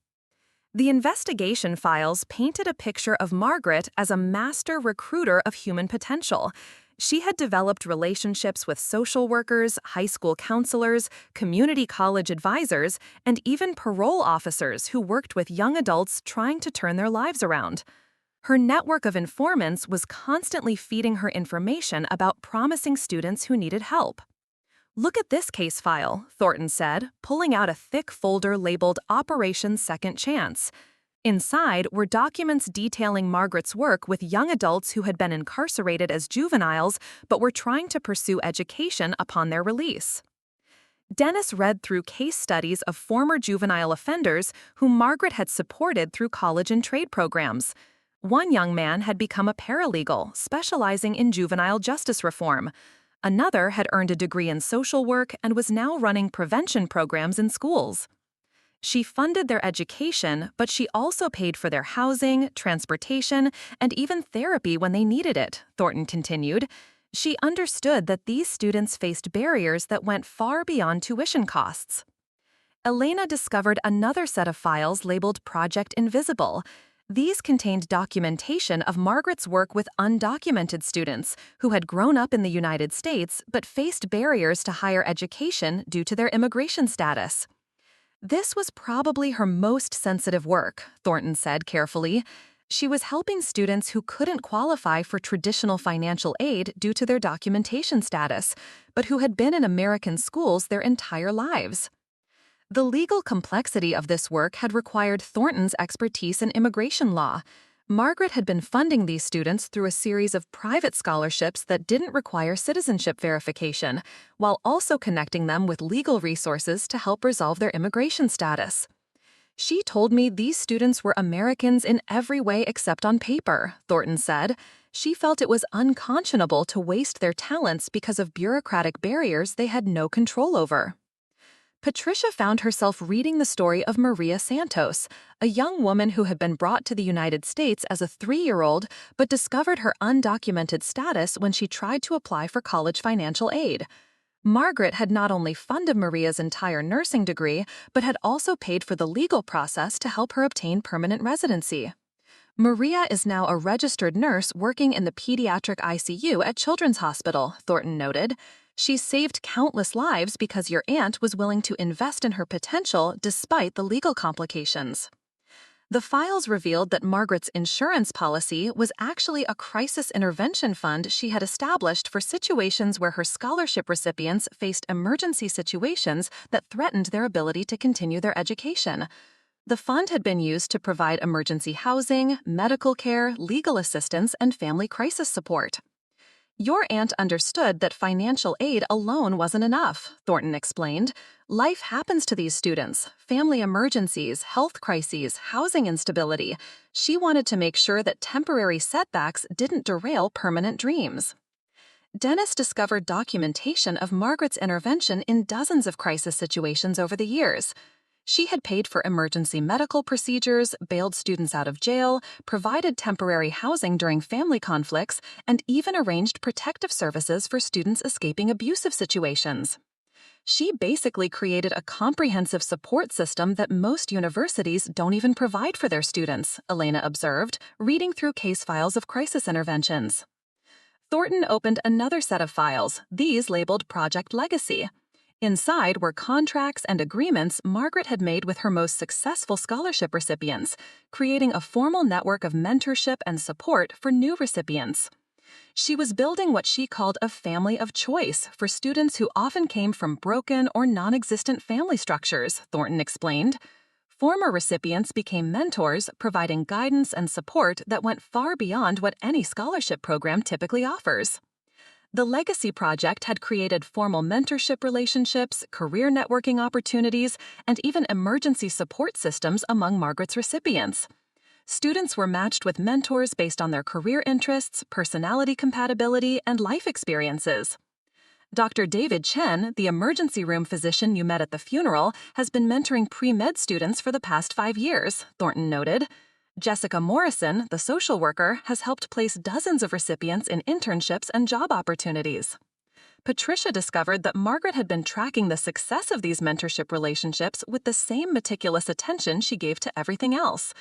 The investigation files painted a picture of Margaret as a master recruiter of human potential. She had developed relationships with social workers, high school counselors, community college advisors, and even parole officers who worked with young adults trying to turn their lives around. Her network of informants was constantly feeding her information about promising students who needed help. "Look at this case file," Thornton said, pulling out a thick folder labeled Operation Second Chance. Inside were documents detailing Margaret's work with young adults who had been incarcerated as juveniles but were trying to pursue education upon their release. Dennis read through case studies of former juvenile offenders whom Margaret had supported through college and trade programs. One young man had become a paralegal, specializing in juvenile justice reform. Another had earned a degree in social work and was now running prevention programs in schools. She funded their education, but she also paid for their housing, transportation, and even therapy when they needed it, Thornton continued. She understood that these students faced barriers that went far beyond tuition costs. Elena discovered another set of files labeled Project Invisible. These contained documentation of Margaret's work with undocumented students who had grown up in the United States but faced barriers to higher education due to their immigration status. This was probably her most sensitive work, Thornton said carefully. She was helping students who couldn't qualify for traditional financial aid due to their documentation status, but who had been in American schools their entire lives. The legal complexity of this work had required Thornton's expertise in immigration law. Margaret had been funding these students through a series of private scholarships that didn't require citizenship verification, while also connecting them with legal resources to help resolve their immigration status. "She told me these students were Americans in every way except on paper," Thornton said. She felt it was unconscionable to waste their talents because of bureaucratic barriers they had no control over. Patricia found herself reading the story of Maria Santos, a young woman who had been brought to the United States as a 3-year-old but discovered her undocumented status when she tried to apply for college financial aid. Margaret had not only funded Maria's entire nursing degree, but had also paid for the legal process to help her obtain permanent residency. Maria is now a registered nurse working in the pediatric ICU at Children's Hospital, Thornton noted. She's saved countless lives because your aunt was willing to invest in her potential despite the legal complications. The files revealed that Margaret's insurance policy was actually a crisis intervention fund she had established for situations where her scholarship recipients faced emergency situations that threatened their ability to continue their education. The fund had been used to provide emergency housing, medical care, legal assistance, and family crisis support. Your aunt understood that financial aid alone wasn't enough, Thornton explained. Life happens to these students: family emergencies, health crises, housing instability. She wanted to make sure that temporary setbacks didn't derail permanent dreams. Dennis discovered documentation of Margaret's intervention in dozens of crisis situations over the years. She had paid for emergency medical procedures, bailed students out of jail, provided temporary housing during family conflicts, and even arranged protective services for students escaping abusive situations. She basically created a comprehensive support system that most universities don't even provide for their students, Elena observed, reading through case files of crisis interventions. Thornton opened another set of files, these labeled Project Legacy. Inside were contracts and agreements Margaret had made with her most successful scholarship recipients, creating a formal network of mentorship and support for new recipients. She was building what she called a family of choice for students who often came from broken or non-existent family structures, Thornton explained. Former recipients became mentors, providing guidance and support that went far beyond what any scholarship program typically offers. The Legacy Project had created formal mentorship relationships, career networking opportunities, and even emergency support systems among Margaret's recipients. Students were matched with mentors based on their career interests, personality compatibility, and life experiences. Dr. David Chen, the emergency room physician you met at the funeral, has been mentoring pre-med students for the past 5 years, Thornton noted. Jessica Morrison, the social worker, has helped place dozens of recipients in internships and job opportunities. Patricia discovered that Margaret had been tracking the success of these mentorship relationships with the same meticulous attention she gave to everything else.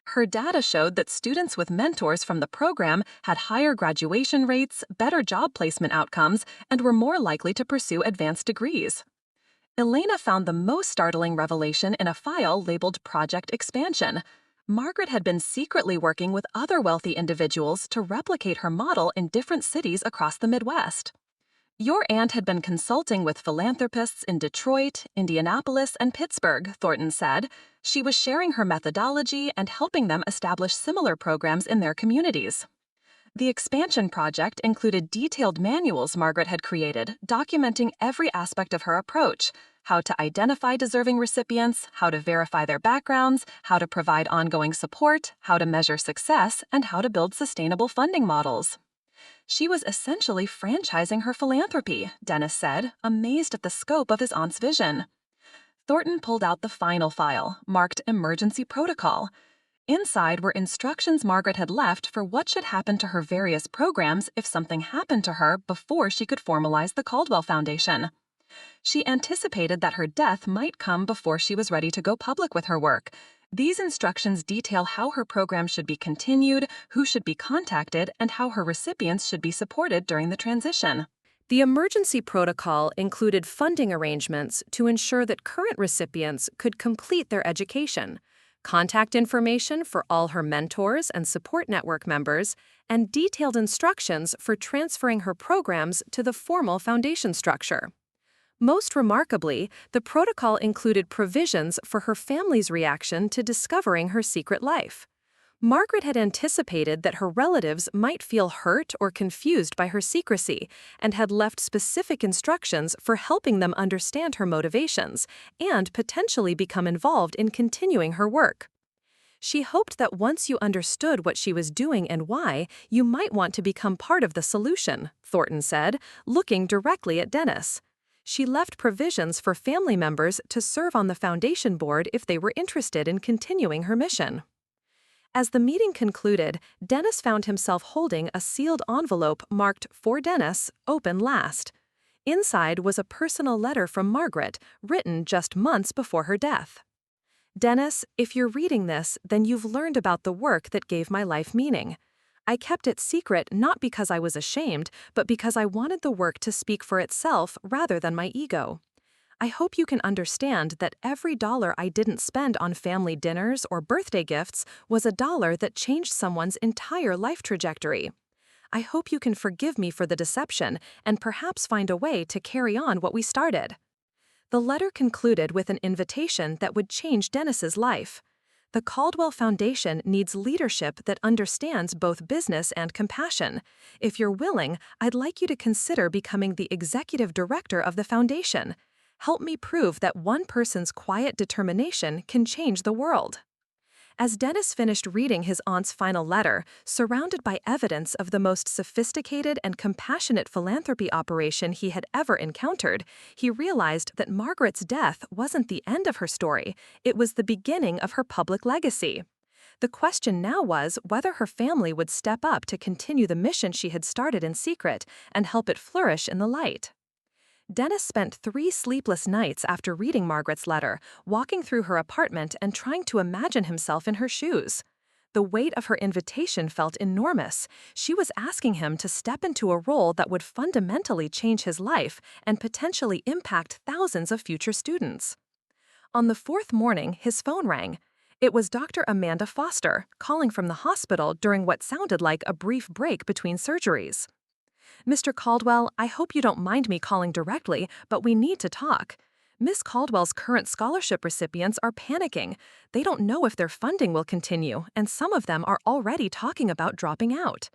Her data showed that students with mentors from the program had higher graduation rates, better job placement outcomes, and were more likely to pursue advanced degrees. Elena found the most startling revelation in a file labeled Project Expansion. Margaret had been secretly working with other wealthy individuals to replicate her model in different cities across the Midwest. Your aunt had been consulting with philanthropists in Detroit, Indianapolis, and Pittsburgh, Thornton said. She was sharing her methodology and helping them establish similar programs in their communities. The expansion project included detailed manuals Margaret had created, documenting every aspect of her approach: how to identify deserving recipients, how to verify their backgrounds, how to provide ongoing support, how to measure success, and how to build sustainable funding models. She was essentially franchising her philanthropy, Dennis said, amazed at the scope of his aunt's vision. Thornton pulled out the final file, marked Emergency Protocol. Inside were instructions Margaret had left for what should happen to her various programs if something happened to her before she could formalize the Caldwell Foundation. She anticipated that her death might come before she was ready to go public with her work. These instructions detail how her program should be continued, who should be contacted, and how her recipients should be supported during the transition. The emergency protocol included funding arrangements to ensure that current recipients could complete their education, contact information for all her mentors and support network members, and detailed instructions for transferring her programs to the formal foundation structure. Most remarkably, the protocol included provisions for her family's reaction to discovering her secret life. Margaret had anticipated that her relatives might feel hurt or confused by her secrecy and had left specific instructions for helping them understand her motivations and potentially become involved in continuing her work. She hoped that once you understood what she was doing and why, you might want to become part of the solution, Thornton said, looking directly at Dennis. She left provisions for family members to serve on the foundation board if they were interested in continuing her mission. As the meeting concluded, Dennis found himself holding a sealed envelope marked "For Dennis, open last." Inside was a personal letter from Margaret, written just months before her death. "Dennis, if you're reading this, then you've learned about the work that gave my life meaning. I kept it secret not because I was ashamed, but because I wanted the work to speak for itself rather than my ego. I hope you can understand that every dollar I didn't spend on family dinners or birthday gifts was a dollar that changed someone's entire life trajectory. I hope you can forgive me for the deception and perhaps find a way to carry on what we started." The letter concluded with an invitation that would change Dennis's life. The Caldwell Foundation needs leadership that understands both business and compassion. If you're willing, I'd like you to consider becoming the executive director of the foundation. Help me prove that one person's quiet determination can change the world. As Dennis finished reading his aunt's final letter, surrounded by evidence of the most sophisticated and compassionate philanthropy operation he had ever encountered, he realized that Margaret's death wasn't the end of her story, it was the beginning of her public legacy. The question now was whether her family would step up to continue the mission she had started in secret and help it flourish in the light. Dennis spent 3 sleepless nights after reading Margaret's letter, walking through her apartment and trying to imagine himself in her shoes. The weight of her invitation felt enormous. She was asking him to step into a role that would fundamentally change his life and potentially impact thousands of future students. On the 4th morning, his phone rang. It was Dr. Amanda Foster, calling from the hospital during what sounded like a brief break between surgeries. "Mr. Caldwell, I hope you don't mind me calling directly, but we need to talk. Miss Caldwell's current scholarship recipients are panicking. They don't know if their funding will continue, and some of them are already talking about dropping out."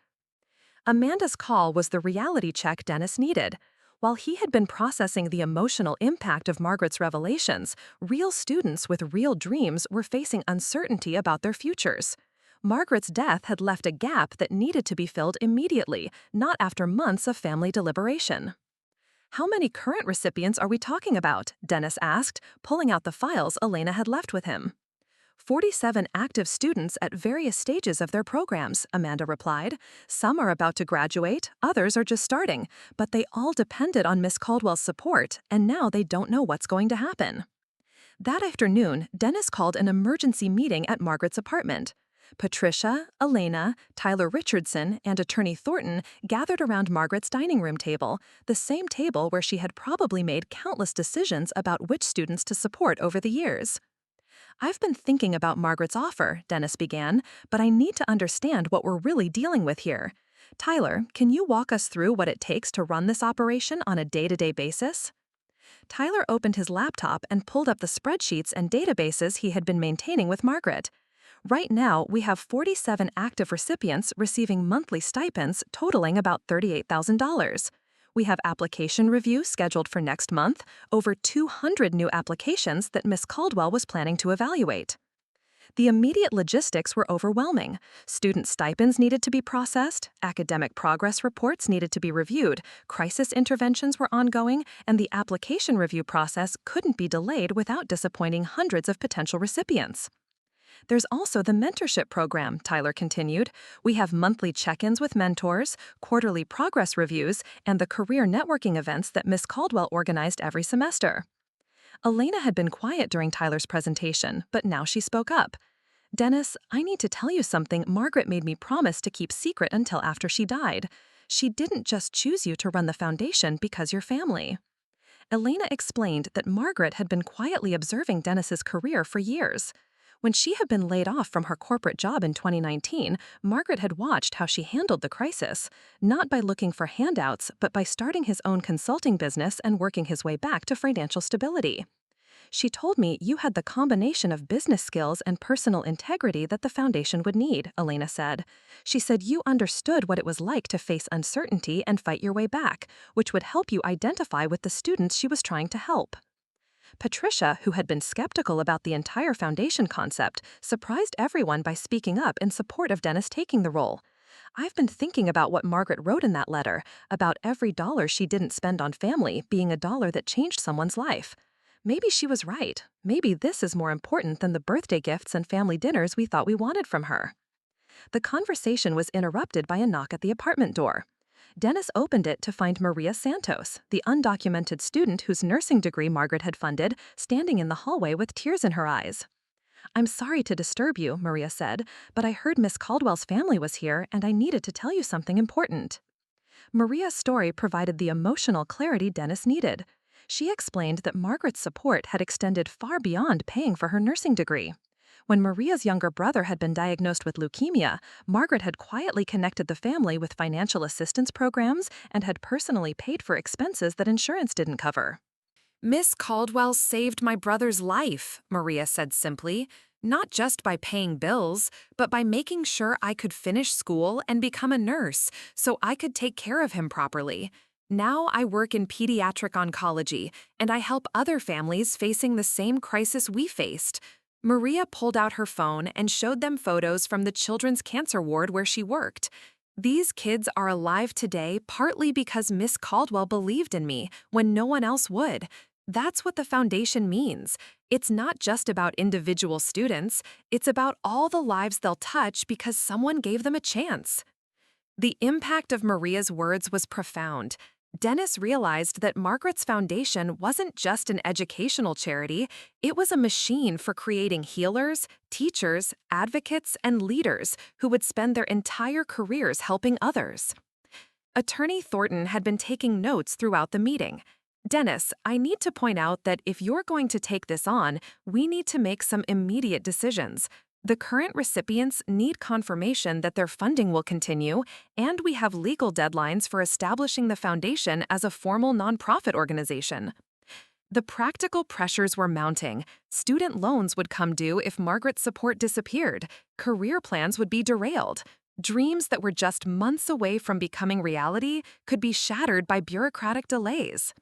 Amanda's call was the reality check Dennis needed. While he had been processing the emotional impact of Margaret's revelations, real students with real dreams were facing uncertainty about their futures. Margaret's death had left a gap that needed to be filled immediately, not after months of family deliberation. "How many current recipients are we talking about?" Dennis asked, pulling out the files Elena had left with him. 47 active students at various stages of their programs," Amanda replied. "Some are about to graduate, others are just starting, but they all depended on Miss Caldwell's support, and now they don't know what's going to happen." That afternoon, Dennis called an emergency meeting at Margaret's apartment. Patricia, Elena, Tyler Richardson, and Attorney Thornton gathered around Margaret's dining room table, the same table where she had probably made countless decisions about which students to support over the years. "I've been thinking about Margaret's offer," Dennis began, "but I need to understand what we're really dealing with here. Tyler, can you walk us through what it takes to run this operation on a day-to-day basis?" Tyler opened his laptop and pulled up the spreadsheets and databases he had been maintaining with Margaret. "Right now, we have 47 active recipients receiving monthly stipends totaling about $38,000. We have application review scheduled for next month, over 200 new applications that Miss Caldwell was planning to evaluate." The immediate logistics were overwhelming. Student stipends needed to be processed, academic progress reports needed to be reviewed, crisis interventions were ongoing, and the application review process couldn't be delayed without disappointing hundreds of potential recipients. "There's also the mentorship program," Tyler continued. "We have monthly check-ins with mentors, quarterly progress reviews, and the career networking events that Miss Caldwell organized every semester." Elena had been quiet during Tyler's presentation, but now she spoke up. "Dennis, I need to tell you something Margaret made me promise to keep secret until after she died. She didn't just choose you to run the foundation because you're family." Elena explained that Margaret had been quietly observing Dennis's career for years. When she had been laid off from her corporate job in 2019, Margaret had watched how she handled the crisis, not by looking for handouts, but by starting his own consulting business and working his way back to financial stability. "She told me you had the combination of business skills and personal integrity that the foundation would need," Elena said. "She said you understood what it was like to face uncertainty and fight your way back, which would help you identify with the students she was trying to help." Patricia, who had been skeptical about the entire foundation concept, surprised everyone by speaking up in support of Dennis taking the role. I've been thinking about what Margaret wrote in that letter, about every dollar she didn't spend on family being a dollar that changed someone's life. Maybe she was right. Maybe this is more important than the birthday gifts and family dinners we thought we wanted from her. The conversation was interrupted by a knock at the apartment door. Dennis opened it to find Maria Santos, the undocumented student whose nursing degree Margaret had funded, standing in the hallway with tears in her eyes. "I'm sorry to disturb you," Maria said, "but I heard Miss Caldwell's family was here and I needed to tell you something important." Maria's story provided the emotional clarity Dennis needed. She explained that Margaret's support had extended far beyond paying for her nursing degree. When Maria's younger brother had been diagnosed with leukemia, Margaret had quietly connected the family with financial assistance programs and had personally paid for expenses that insurance didn't cover. Miss Caldwell saved my brother's life, Maria said simply, not just by paying bills, but by making sure I could finish school and become a nurse so I could take care of him properly. Now I work in pediatric oncology, and I help other families facing the same crisis we faced. Maria pulled out her phone and showed them photos from the children's cancer ward where she worked. These kids are alive today partly because Miss Caldwell believed in me when no one else would. That's what the foundation means. It's not just about individual students, it's about all the lives they'll touch because someone gave them a chance. The impact of Maria's words was profound. Dennis realized that Margaret's foundation wasn't just an educational charity, it was a machine for creating healers, teachers, advocates, and leaders who would spend their entire careers helping others. Attorney Thornton had been taking notes throughout the meeting. "Dennis, I need to point out that if you're going to take this on, we need to make some immediate decisions. The current recipients need confirmation that their funding will continue, and we have legal deadlines for establishing the foundation as a formal nonprofit organization." The practical pressures were mounting. Student loans would come due if Margaret's support disappeared. Career plans would be derailed. Dreams that were just months away from becoming reality could be shattered by bureaucratic delays.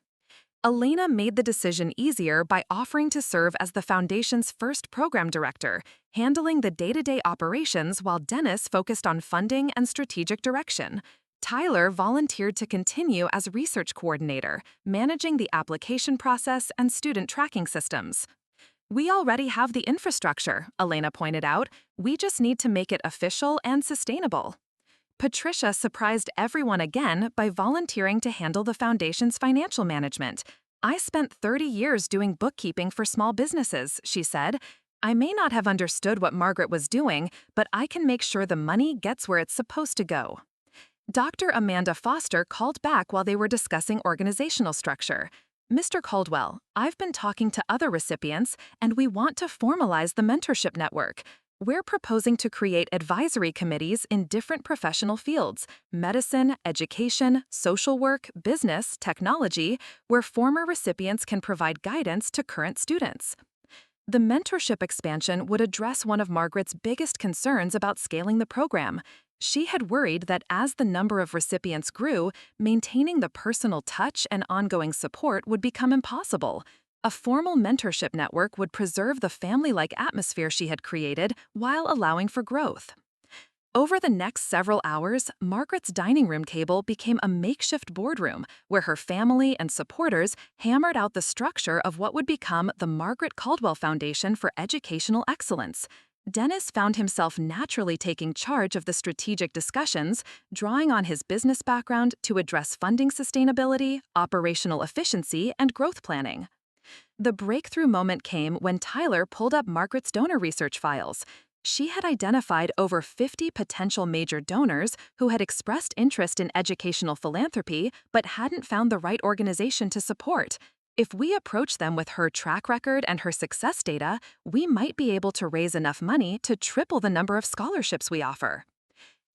Elena made the decision easier by offering to serve as the foundation's first program director, handling the day-to-day operations while Dennis focused on funding and strategic direction. Tyler volunteered to continue as research coordinator, managing the application process and student tracking systems. "We already have the infrastructure," Elena pointed out. "We just need to make it official and sustainable." Patricia surprised everyone again by volunteering to handle the foundation's financial management. "I spent 30 years doing bookkeeping for small businesses," she said. "I may not have understood what Margaret was doing, but I can make sure the money gets where it's supposed to go." Dr. Amanda Foster called back while they were discussing organizational structure. "Mr. Caldwell, I've been talking to other recipients, and we want to formalize the mentorship network. We're proposing to create advisory committees in different professional fields: medicine, education, social work, business, technology, where former recipients can provide guidance to current students." The mentorship expansion would address one of Margaret's biggest concerns about scaling the program. She had worried that as the number of recipients grew, maintaining the personal touch and ongoing support would become impossible. A formal mentorship network would preserve the family-like atmosphere she had created while allowing for growth. Over the next several hours, Margaret's dining room table became a makeshift boardroom where her family and supporters hammered out the structure of what would become the Margaret Caldwell Foundation for Educational Excellence. Dennis found himself naturally taking charge of the strategic discussions, drawing on his business background to address funding sustainability, operational efficiency, and growth planning. The breakthrough moment came when Tyler pulled up Margaret's donor research files. She had identified over 50 potential major donors who had expressed interest in educational philanthropy but hadn't found the right organization to support. If we approach them with her track record and her success data, we might be able to raise enough money to triple the number of scholarships we offer.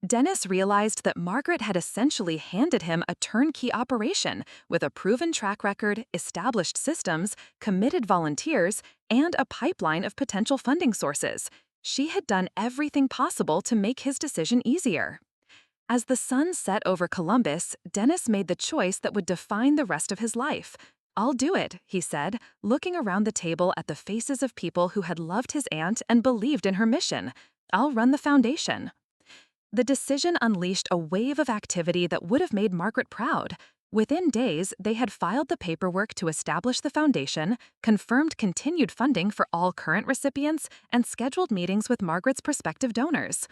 Dennis realized that Margaret had essentially handed him a turnkey operation with a proven track record, established systems, committed volunteers, and a pipeline of potential funding sources. She had done everything possible to make his decision easier. As the sun set over Columbus, Dennis made the choice that would define the rest of his life. "I'll do it," he said, looking around the table at the faces of people who had loved his aunt and believed in her mission. "I'll run the foundation." The decision unleashed a wave of activity that would have made Margaret proud. Within days, they had filed the paperwork to establish the foundation, confirmed continued funding for all current recipients, and scheduled meetings with Margaret's prospective donors.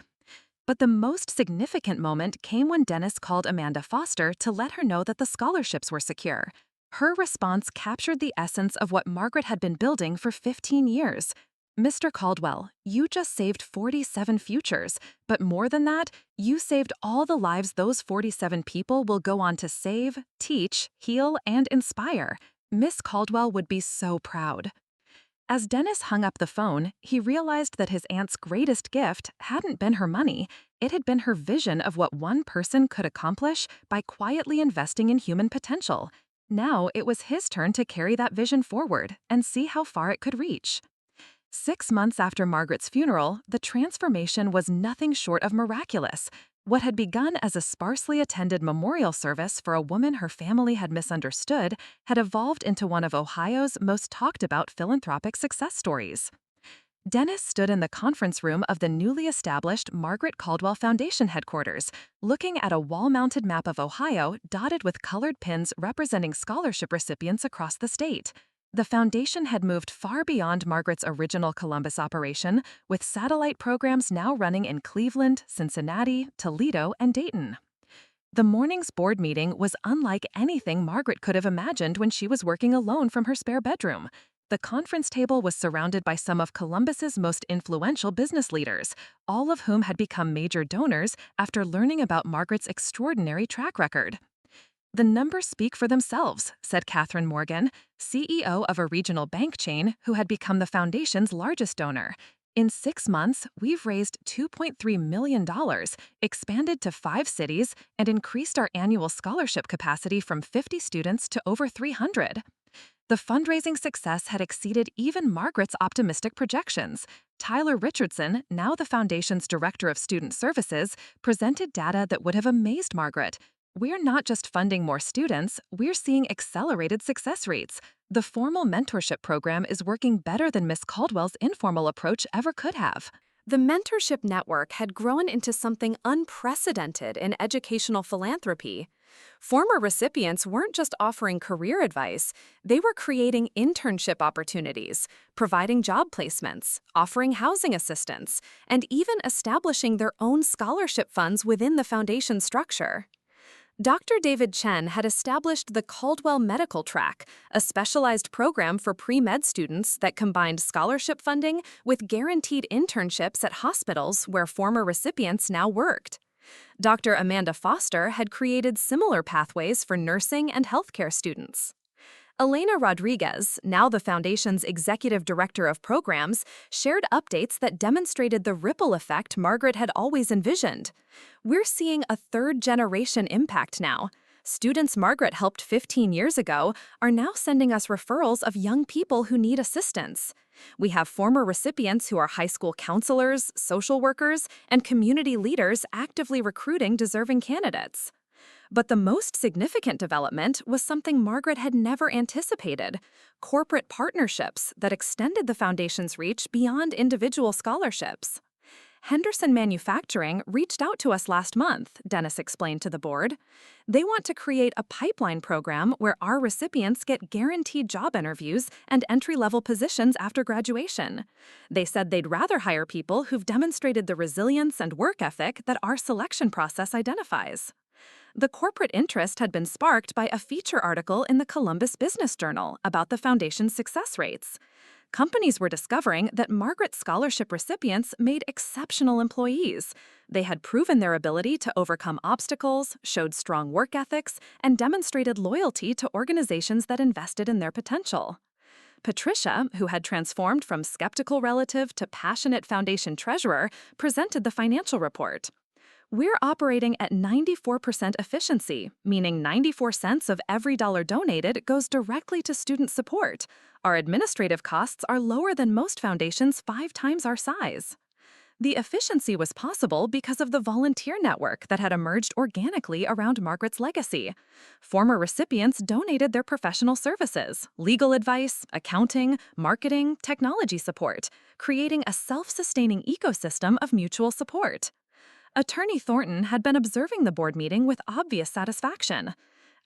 But the most significant moment came when Dennis called Amanda Foster to let her know that the scholarships were secure. Her response captured the essence of what Margaret had been building for 15 years. Mr. Caldwell, you just saved 47 futures, but more than that, you saved all the lives those 47 people will go on to save, teach, heal, and inspire. Miss Caldwell would be so proud. As Dennis hung up the phone, he realized that his aunt's greatest gift hadn't been her money. It had been her vision of what one person could accomplish by quietly investing in human potential. Now it was his turn to carry that vision forward and see how far it could reach. 6 months after Margaret's funeral, the transformation was nothing short of miraculous. What had begun as a sparsely attended memorial service for a woman her family had misunderstood had evolved into one of Ohio's most talked about philanthropic success stories. Dennis stood in the conference room of the newly established Margaret Caldwell Foundation headquarters, looking at a wall-mounted map of Ohio dotted with colored pins representing scholarship recipients across the state. The foundation had moved far beyond Margaret's original Columbus operation, with satellite programs now running in Cleveland, Cincinnati, Toledo, and Dayton. The morning's board meeting was unlike anything Margaret could have imagined when she was working alone from her spare bedroom. The conference table was surrounded by some of Columbus's most influential business leaders, all of whom had become major donors after learning about Margaret's extraordinary track record. "The numbers speak for themselves," said Catherine Morgan, CEO of a regional bank chain who had become the foundation's largest donor. "In 6 months, we've raised $2.3 million, expanded to 5 cities, and increased our annual scholarship capacity from 50 students to over 300. The fundraising success had exceeded even Margaret's optimistic projections. Tyler Richardson, now the foundation's Director of Student Services, presented data that would have amazed Margaret. "We're not just funding more students, we're seeing accelerated success rates. The formal mentorship program is working better than Miss Caldwell's informal approach ever could have." The mentorship network had grown into something unprecedented in educational philanthropy. Former recipients weren't just offering career advice, they were creating internship opportunities, providing job placements, offering housing assistance, and even establishing their own scholarship funds within the foundation structure. Dr. David Chen had established the Caldwell Medical Track, a specialized program for pre-med students that combined scholarship funding with guaranteed internships at hospitals where former recipients now worked. Dr. Amanda Foster had created similar pathways for nursing and healthcare students. Elena Rodriguez, now the Foundation's Executive Director of Programs, shared updates that demonstrated the ripple effect Margaret had always envisioned. "We're seeing a third-generation impact now. Students Margaret helped 15 years ago are now sending us referrals of young people who need assistance. We have former recipients who are high school counselors, social workers, and community leaders actively recruiting deserving candidates." But the most significant development was something Margaret had never anticipated: corporate partnerships that extended the foundation's reach beyond individual scholarships. "Henderson Manufacturing reached out to us last month," Dennis explained to the board. "They want to create a pipeline program where our recipients get guaranteed job interviews and entry-level positions after graduation. They said they'd rather hire people who've demonstrated the resilience and work ethic that our selection process identifies." The corporate interest had been sparked by a feature article in the Columbus Business Journal about the foundation's success rates. Companies were discovering that Margaret Scholarship recipients made exceptional employees. They had proven their ability to overcome obstacles, showed strong work ethics, and demonstrated loyalty to organizations that invested in their potential. Patricia, who had transformed from skeptical relative to passionate foundation treasurer, presented the financial report. "We're operating at 94% efficiency, meaning 94 cents of every dollar donated goes directly to student support. Our administrative costs are lower than most foundations 5 times our size." The efficiency was possible because of the volunteer network that had emerged organically around Margaret's legacy. Former recipients donated their professional services, legal advice, accounting, marketing, technology support, creating a self-sustaining ecosystem of mutual support. Attorney Thornton had been observing the board meeting with obvious satisfaction.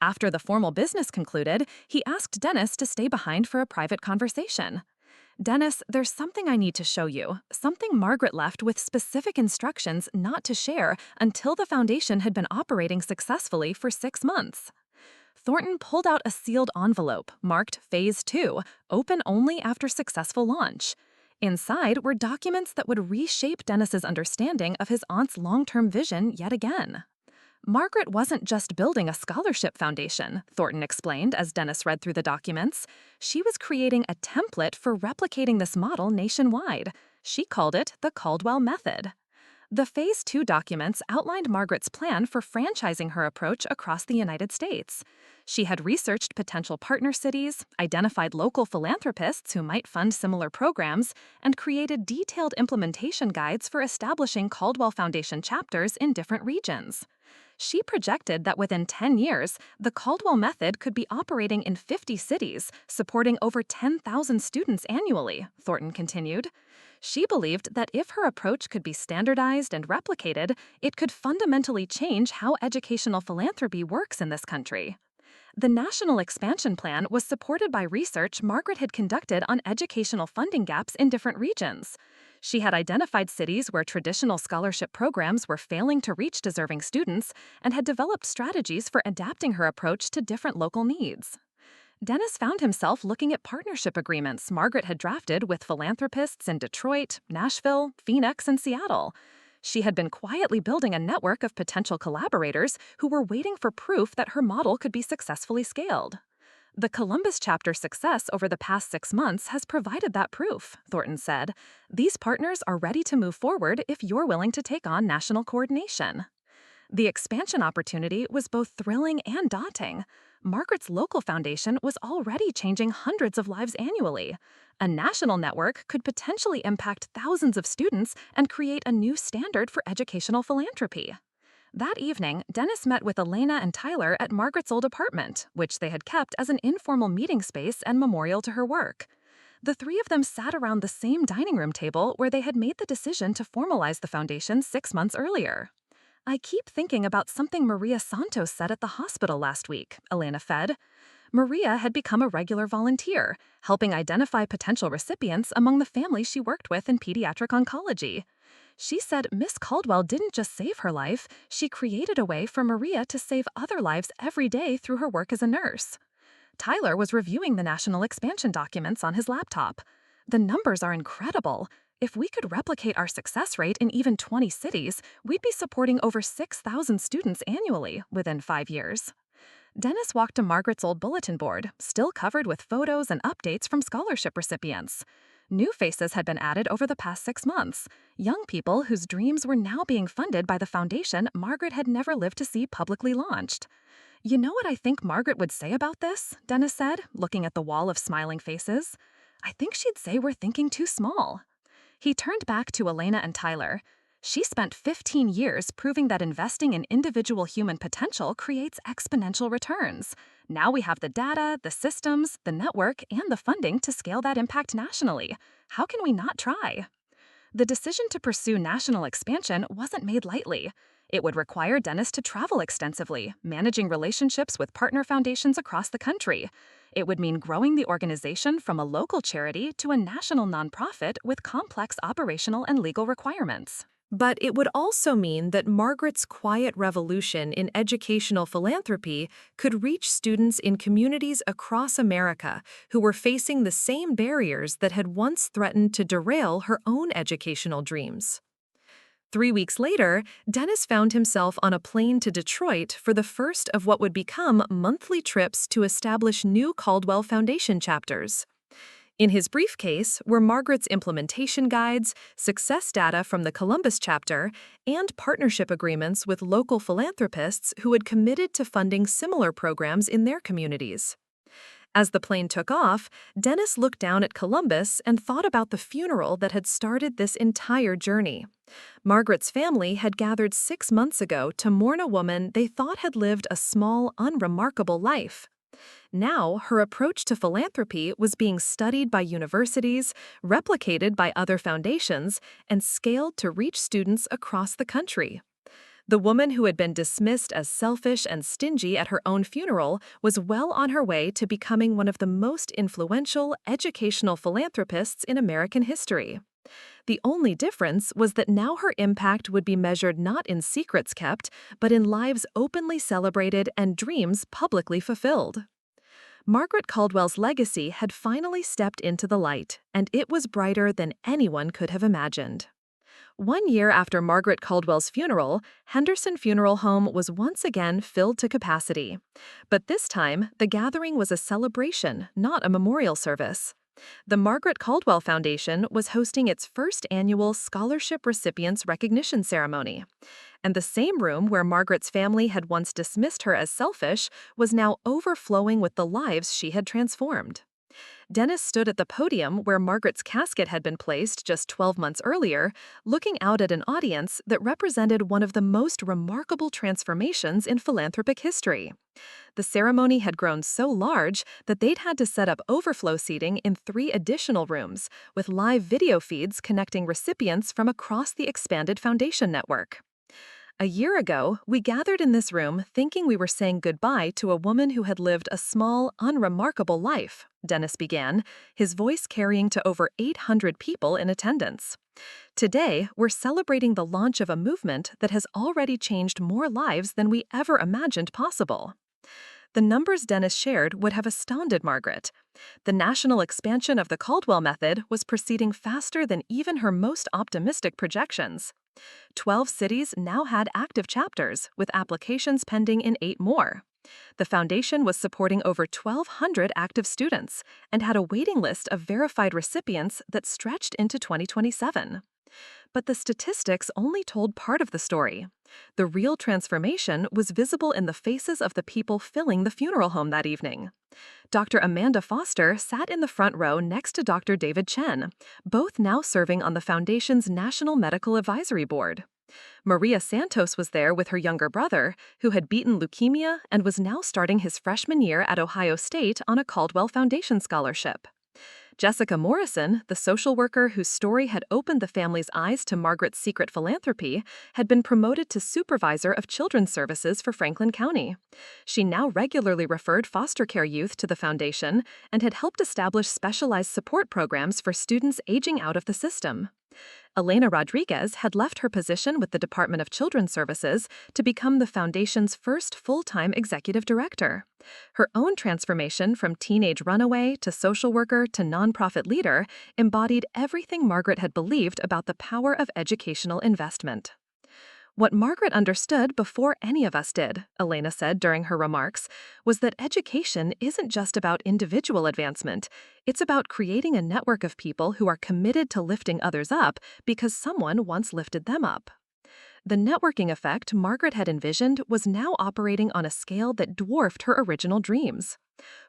After the formal business concluded, he asked Dennis to stay behind for a private conversation. Dennis, there's something I need to show you, something Margaret left with specific instructions not to share until the foundation had been operating successfully for 6 months. Thornton pulled out a sealed envelope marked Phase 2, open only after successful launch. Inside were documents that would reshape Dennis's understanding of his aunt's long-term vision yet again. Margaret wasn't just building a scholarship foundation, Thornton explained as Dennis read through the documents. She was creating a template for replicating this model nationwide. She called it the Caldwell Method. The Phase 2 documents outlined Margaret's plan for franchising her approach across the United States. She had researched potential partner cities, identified local philanthropists who might fund similar programs, and created detailed implementation guides for establishing Caldwell Foundation chapters in different regions. She projected that within 10 years, the Caldwell Method could be operating in 50 cities, supporting over 10,000 students annually, Thornton continued. She believed that if her approach could be standardized and replicated, it could fundamentally change how educational philanthropy works in this country. The National Expansion Plan was supported by research Margaret had conducted on educational funding gaps in different regions. She had identified cities where traditional scholarship programs were failing to reach deserving students and had developed strategies for adapting her approach to different local needs. Dennis found himself looking at partnership agreements Margaret had drafted with philanthropists in Detroit, Nashville, Phoenix, and Seattle. She had been quietly building a network of potential collaborators who were waiting for proof that her model could be successfully scaled. The Columbus chapter's success over the past 6 months has provided that proof, Thornton said. These partners are ready to move forward if you're willing to take on national coordination. The expansion opportunity was both thrilling and daunting. Margaret's local foundation was already changing hundreds of lives annually. A national network could potentially impact thousands of students and create a new standard for educational philanthropy. That evening, Dennis met with Elena and Tyler at Margaret's old apartment, which they had kept as an informal meeting space and memorial to her work. The three of them sat around the same dining room table where they had made the decision to formalize the foundation 6 months earlier. I keep thinking about something Maria Santos said at the hospital last week, Elena fed. Maria had become a regular volunteer, helping identify potential recipients among the families she worked with in pediatric oncology. She said Miss Caldwell didn't just save her life, she created a way for Maria to save other lives every day through her work as a nurse. Tyler was reviewing the national expansion documents on his laptop. The numbers are incredible. If we could replicate our success rate in even 20 cities, we'd be supporting over 6,000 students annually within 5 years. Dennis walked to Margaret's old bulletin board, still covered with photos and updates from scholarship recipients. New faces had been added over the past 6 months, young people whose dreams were now being funded by the foundation Margaret had never lived to see publicly launched. You know what I think Margaret would say about this? Dennis said, looking at the wall of smiling faces. I think she'd say we're thinking too small. He turned back to Elena and Tyler. She spent 15 years proving that investing in individual human potential creates exponential returns. Now we have the data, the systems, the network, and the funding to scale that impact nationally. How can we not try? The decision to pursue national expansion wasn't made lightly. It would require Dennis to travel extensively, managing relationships with partner foundations across the country. It would mean growing the organization from a local charity to a national nonprofit with complex operational and legal requirements. But it would also mean that Margaret's quiet revolution in educational philanthropy could reach students in communities across America who were facing the same barriers that had once threatened to derail her own educational dreams. 3 weeks later, Dennis found himself on a plane to Detroit for the first of what would become monthly trips to establish new Caldwell Foundation chapters. In his briefcase were Margaret's implementation guides, success data from the Columbus chapter, and partnership agreements with local philanthropists who had committed to funding similar programs in their communities. As the plane took off, Dennis looked down at Columbus and thought about the funeral that had started this entire journey. Margaret's family had gathered 6 months ago to mourn a woman they thought had lived a small, unremarkable life. Now, her approach to philanthropy was being studied by universities, replicated by other foundations, and scaled to reach students across the country. The woman who had been dismissed as selfish and stingy at her own funeral was well on her way to becoming one of the most influential educational philanthropists in American history. The only difference was that now her impact would be measured not in secrets kept, but in lives openly celebrated and dreams publicly fulfilled. Margaret Caldwell's legacy had finally stepped into the light, and it was brighter than anyone could have imagined. 1 year after Margaret Caldwell's funeral, Henderson Funeral Home was once again filled to capacity. But this time, the gathering was a celebration, not a memorial service. The Margaret Caldwell Foundation was hosting its first annual Scholarship Recipients Recognition Ceremony. And the same room where Margaret's family had once dismissed her as selfish was now overflowing with the lives she had transformed. Dennis stood at the podium where Margaret's casket had been placed just 12 months earlier, looking out at an audience that represented one of the most remarkable transformations in philanthropic history. The ceremony had grown so large that they'd had to set up overflow seating in 3 additional rooms, with live video feeds connecting recipients from across the expanded foundation network. A year ago, we gathered in this room thinking we were saying goodbye to a woman who had lived a small, unremarkable life, Dennis began, his voice carrying to over 800 people in attendance. Today, we're celebrating the launch of a movement that has already changed more lives than we ever imagined possible. The numbers Dennis shared would have astounded Margaret. The national expansion of the Caldwell method was proceeding faster than even her most optimistic projections. 12 cities now had active chapters, with applications pending in 8 more. The foundation was supporting over 1,200 active students and had a waiting list of verified recipients that stretched into 2027. But the statistics only told part of the story. The real transformation was visible in the faces of the people filling the funeral home that evening. Dr. Amanda Foster sat in the front row next to Dr. David Chen, both now serving on the Foundation's National Medical Advisory Board. Maria Santos was there with her younger brother, who had beaten leukemia and was now starting his freshman year at Ohio State on a Caldwell Foundation scholarship. Jessica Morrison, the social worker whose story had opened the family's eyes to Margaret's secret philanthropy, had been promoted to supervisor of children's services for Franklin County. She now regularly referred foster care youth to the foundation and had helped establish specialized support programs for students aging out of the system. Elena Rodriguez had left her position with the Department of Children's Services to become the foundation's first full-time executive director. Her own transformation from teenage runaway to social worker to nonprofit leader embodied everything Margaret had believed about the power of educational investment. What Margaret understood before any of us did, Elena said during her remarks, was that education isn't just about individual advancement. It's about creating a network of people who are committed to lifting others up because someone once lifted them up. The networking effect Margaret had envisioned was now operating on a scale that dwarfed her original dreams.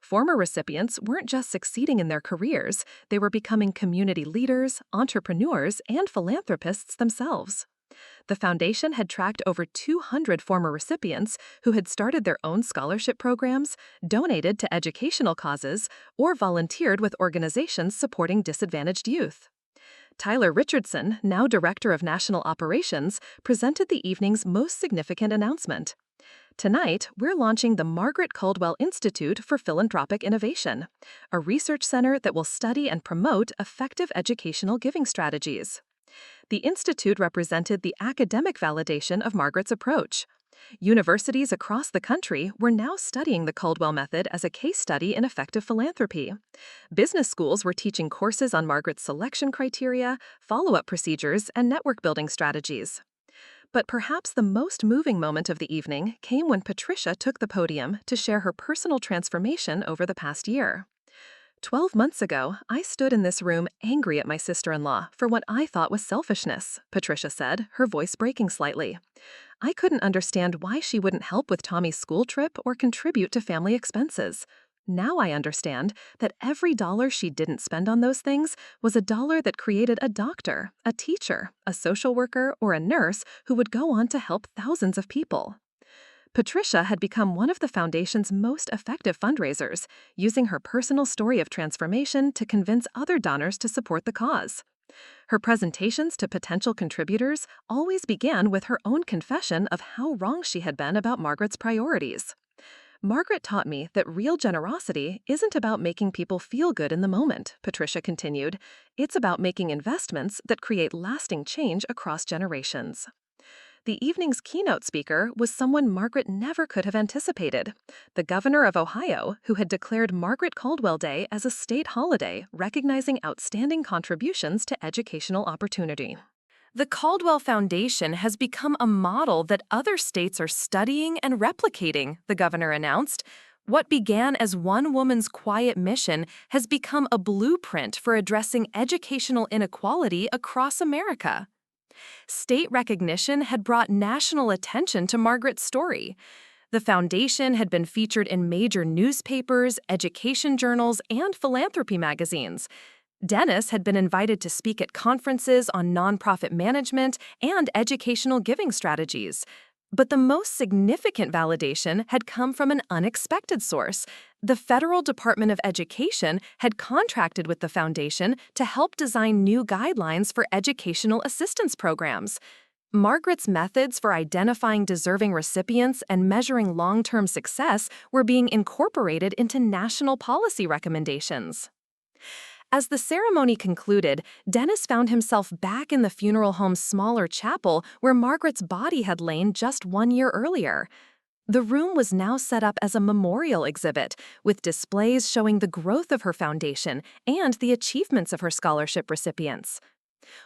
Former recipients weren't just succeeding in their careers, they were becoming community leaders, entrepreneurs, and philanthropists themselves. The foundation had tracked over 200 former recipients who had started their own scholarship programs, donated to educational causes, or volunteered with organizations supporting disadvantaged youth. Tyler Richardson, now Director of National Operations, presented the evening's most significant announcement. Tonight, we're launching the Margaret Caldwell Institute for Philanthropic Innovation, a research center that will study and promote effective educational giving strategies. The institute represented the academic validation of Margaret's approach. Universities across the country were now studying the Caldwell method as a case study in effective philanthropy. Business schools were teaching courses on Margaret's selection criteria, follow-up procedures, and network building strategies. But perhaps the most moving moment of the evening came when Patricia took the podium to share her personal transformation over the past year. 12 months ago, I stood in this room angry at my sister-in-law for what I thought was selfishness, Patricia said, her voice breaking slightly. I couldn't understand why she wouldn't help with Tommy's school trip or contribute to family expenses. Now I understand that every dollar she didn't spend on those things was a dollar that created a doctor, a teacher, a social worker, or a nurse who would go on to help thousands of people. Patricia had become one of the foundation's most effective fundraisers, using her personal story of transformation to convince other donors to support the cause. Her presentations to potential contributors always began with her own confession of how wrong she had been about Margaret's priorities. Margaret taught me that real generosity isn't about making people feel good in the moment, Patricia continued. It's about making investments that create lasting change across generations. The evening's keynote speaker was someone Margaret never could have anticipated. The governor of Ohio, who had declared Margaret Caldwell Day as a state holiday, recognizing outstanding contributions to educational opportunity. The Caldwell Foundation has become a model that other states are studying and replicating, the governor announced. What began as one woman's quiet mission has become a blueprint for addressing educational inequality across America. State recognition had brought national attention to Margaret's story. The foundation had been featured in major newspapers, education journals, and philanthropy magazines. Dennis had been invited to speak at conferences on nonprofit management and educational giving strategies. But the most significant validation had come from an unexpected source. The Federal Department of Education had contracted with the foundation to help design new guidelines for educational assistance programs. Margaret's methods for identifying deserving recipients and measuring long-term success were being incorporated into national policy recommendations. As the ceremony concluded, Dennis found himself back in the funeral home's smaller chapel where Margaret's body had lain just 1 year earlier. The room was now set up as a memorial exhibit, with displays showing the growth of her foundation and the achievements of her scholarship recipients.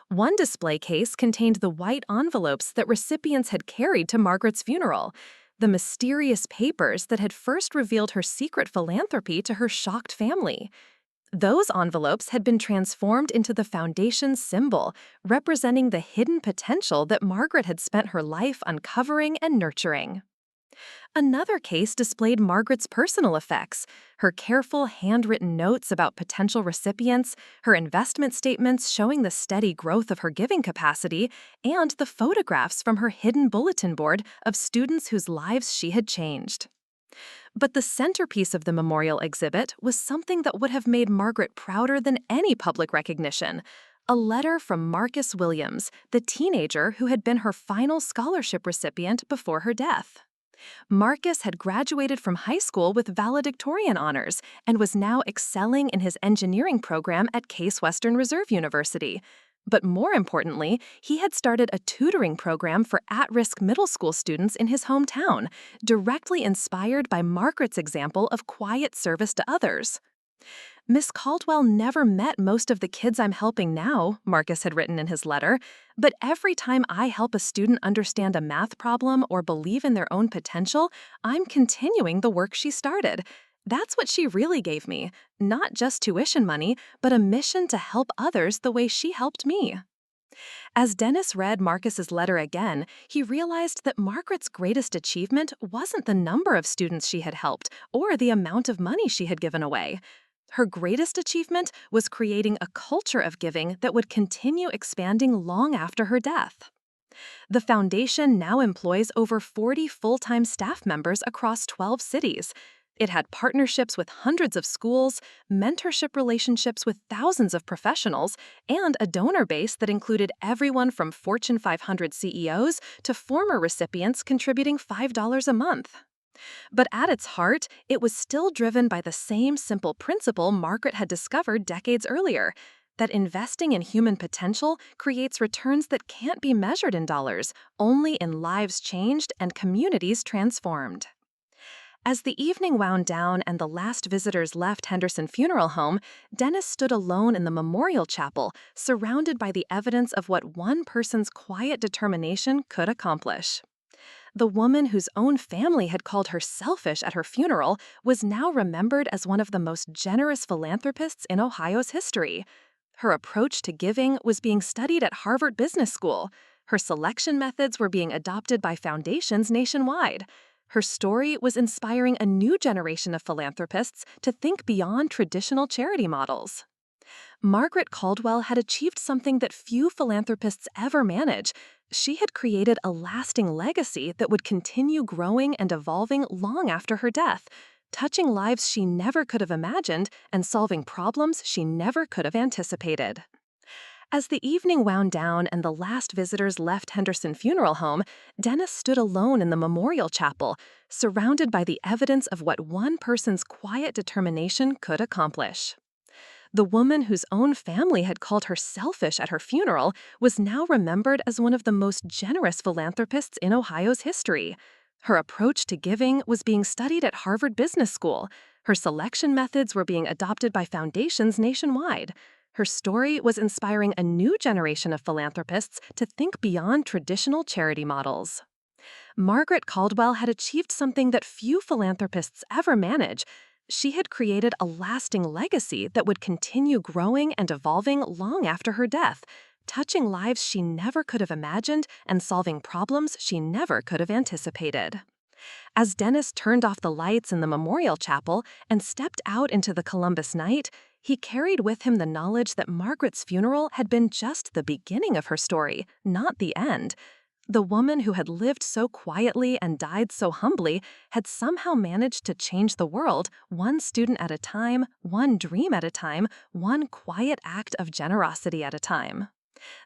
One display case contained the white envelopes that recipients had carried to Margaret's funeral, the mysterious papers that had first revealed her secret philanthropy to her shocked family. Those envelopes had been transformed into the foundation's symbol, representing the hidden potential that Margaret had spent her life uncovering and nurturing. Another case displayed Margaret's personal effects, her careful handwritten notes about potential recipients, her investment statements showing the steady growth of her giving capacity, and the photographs from her hidden bulletin board of students whose lives she had changed. But the centerpiece of the memorial exhibit was something that would have made Margaret prouder than any public recognition: a letter from Marcus Williams, the teenager who had been her final scholarship recipient before her death. Marcus had graduated from high school with valedictorian honors and was now excelling in his engineering program at Case Western Reserve University. But more importantly, he had started a tutoring program for at-risk middle school students in his hometown, directly inspired by Margaret's example of quiet service to others. Miss Caldwell never met most of the kids I'm helping now, Marcus had written in his letter, but every time I help a student understand a math problem or believe in their own potential, I'm continuing the work she started. That's what she really gave me, not just tuition money, but a mission to help others the way she helped me. As Dennis read Marcus's letter again, he realized that Margaret's greatest achievement wasn't the number of students she had helped or the amount of money she had given away. Her greatest achievement was creating a culture of giving that would continue expanding long after her death. The foundation now employs over 40 full-time staff members across 12 cities. It had partnerships with hundreds of schools, mentorship relationships with thousands of professionals, and a donor base that included everyone from Fortune 500 CEOs to former recipients contributing $5 a month. But at its heart, it was still driven by the same simple principle Margaret had discovered decades earlier: that investing in human potential creates returns that can't be measured in dollars, only in lives changed and communities transformed. As the evening wound down and the last visitors left Henderson Funeral Home, Dennis stood alone in the memorial chapel, surrounded by the evidence of what one person's quiet determination could accomplish. The woman whose own family had called her selfish at her funeral was now remembered as one of the most generous philanthropists in Ohio's history. Her approach to giving was being studied at Harvard Business School. Her selection methods were being adopted by foundations nationwide. Her story was inspiring a new generation of philanthropists to think beyond traditional charity models. Margaret Caldwell had achieved something that few philanthropists ever manage. She had created a lasting legacy that would continue growing and evolving long after her death, touching lives she never could have imagined and solving problems she never could have anticipated. As the evening wound down and the last visitors left Henderson Funeral Home, Dennis stood alone in the memorial chapel, surrounded by the evidence of what one person's quiet determination could accomplish. The woman whose own family had called her selfish at her funeral was now remembered as one of the most generous philanthropists in Ohio's history. Her approach to giving was being studied at Harvard Business School. Her selection methods were being adopted by foundations nationwide. Her story was inspiring a new generation of philanthropists to think beyond traditional charity models. Margaret Caldwell had achieved something that few philanthropists ever manage. She had created a lasting legacy that would continue growing and evolving long after her death, touching lives she never could have imagined and solving problems she never could have anticipated. As Dennis turned off the lights in the memorial chapel and stepped out into the Columbus night, he carried with him the knowledge that Margaret's funeral had been just the beginning of her story, not the end. The woman who had lived so quietly and died so humbly had somehow managed to change the world, one student at a time, one dream at a time, one quiet act of generosity at a time.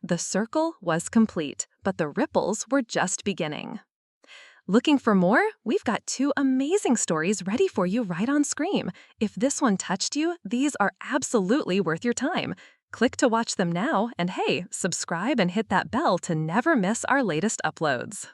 The circle was complete, but the ripples were just beginning. Looking for more? We've got 2 amazing stories ready for you right on Scream. If this one touched you, these are absolutely worth your time. Click to watch them now, and hey, subscribe and hit that bell to never miss our latest uploads.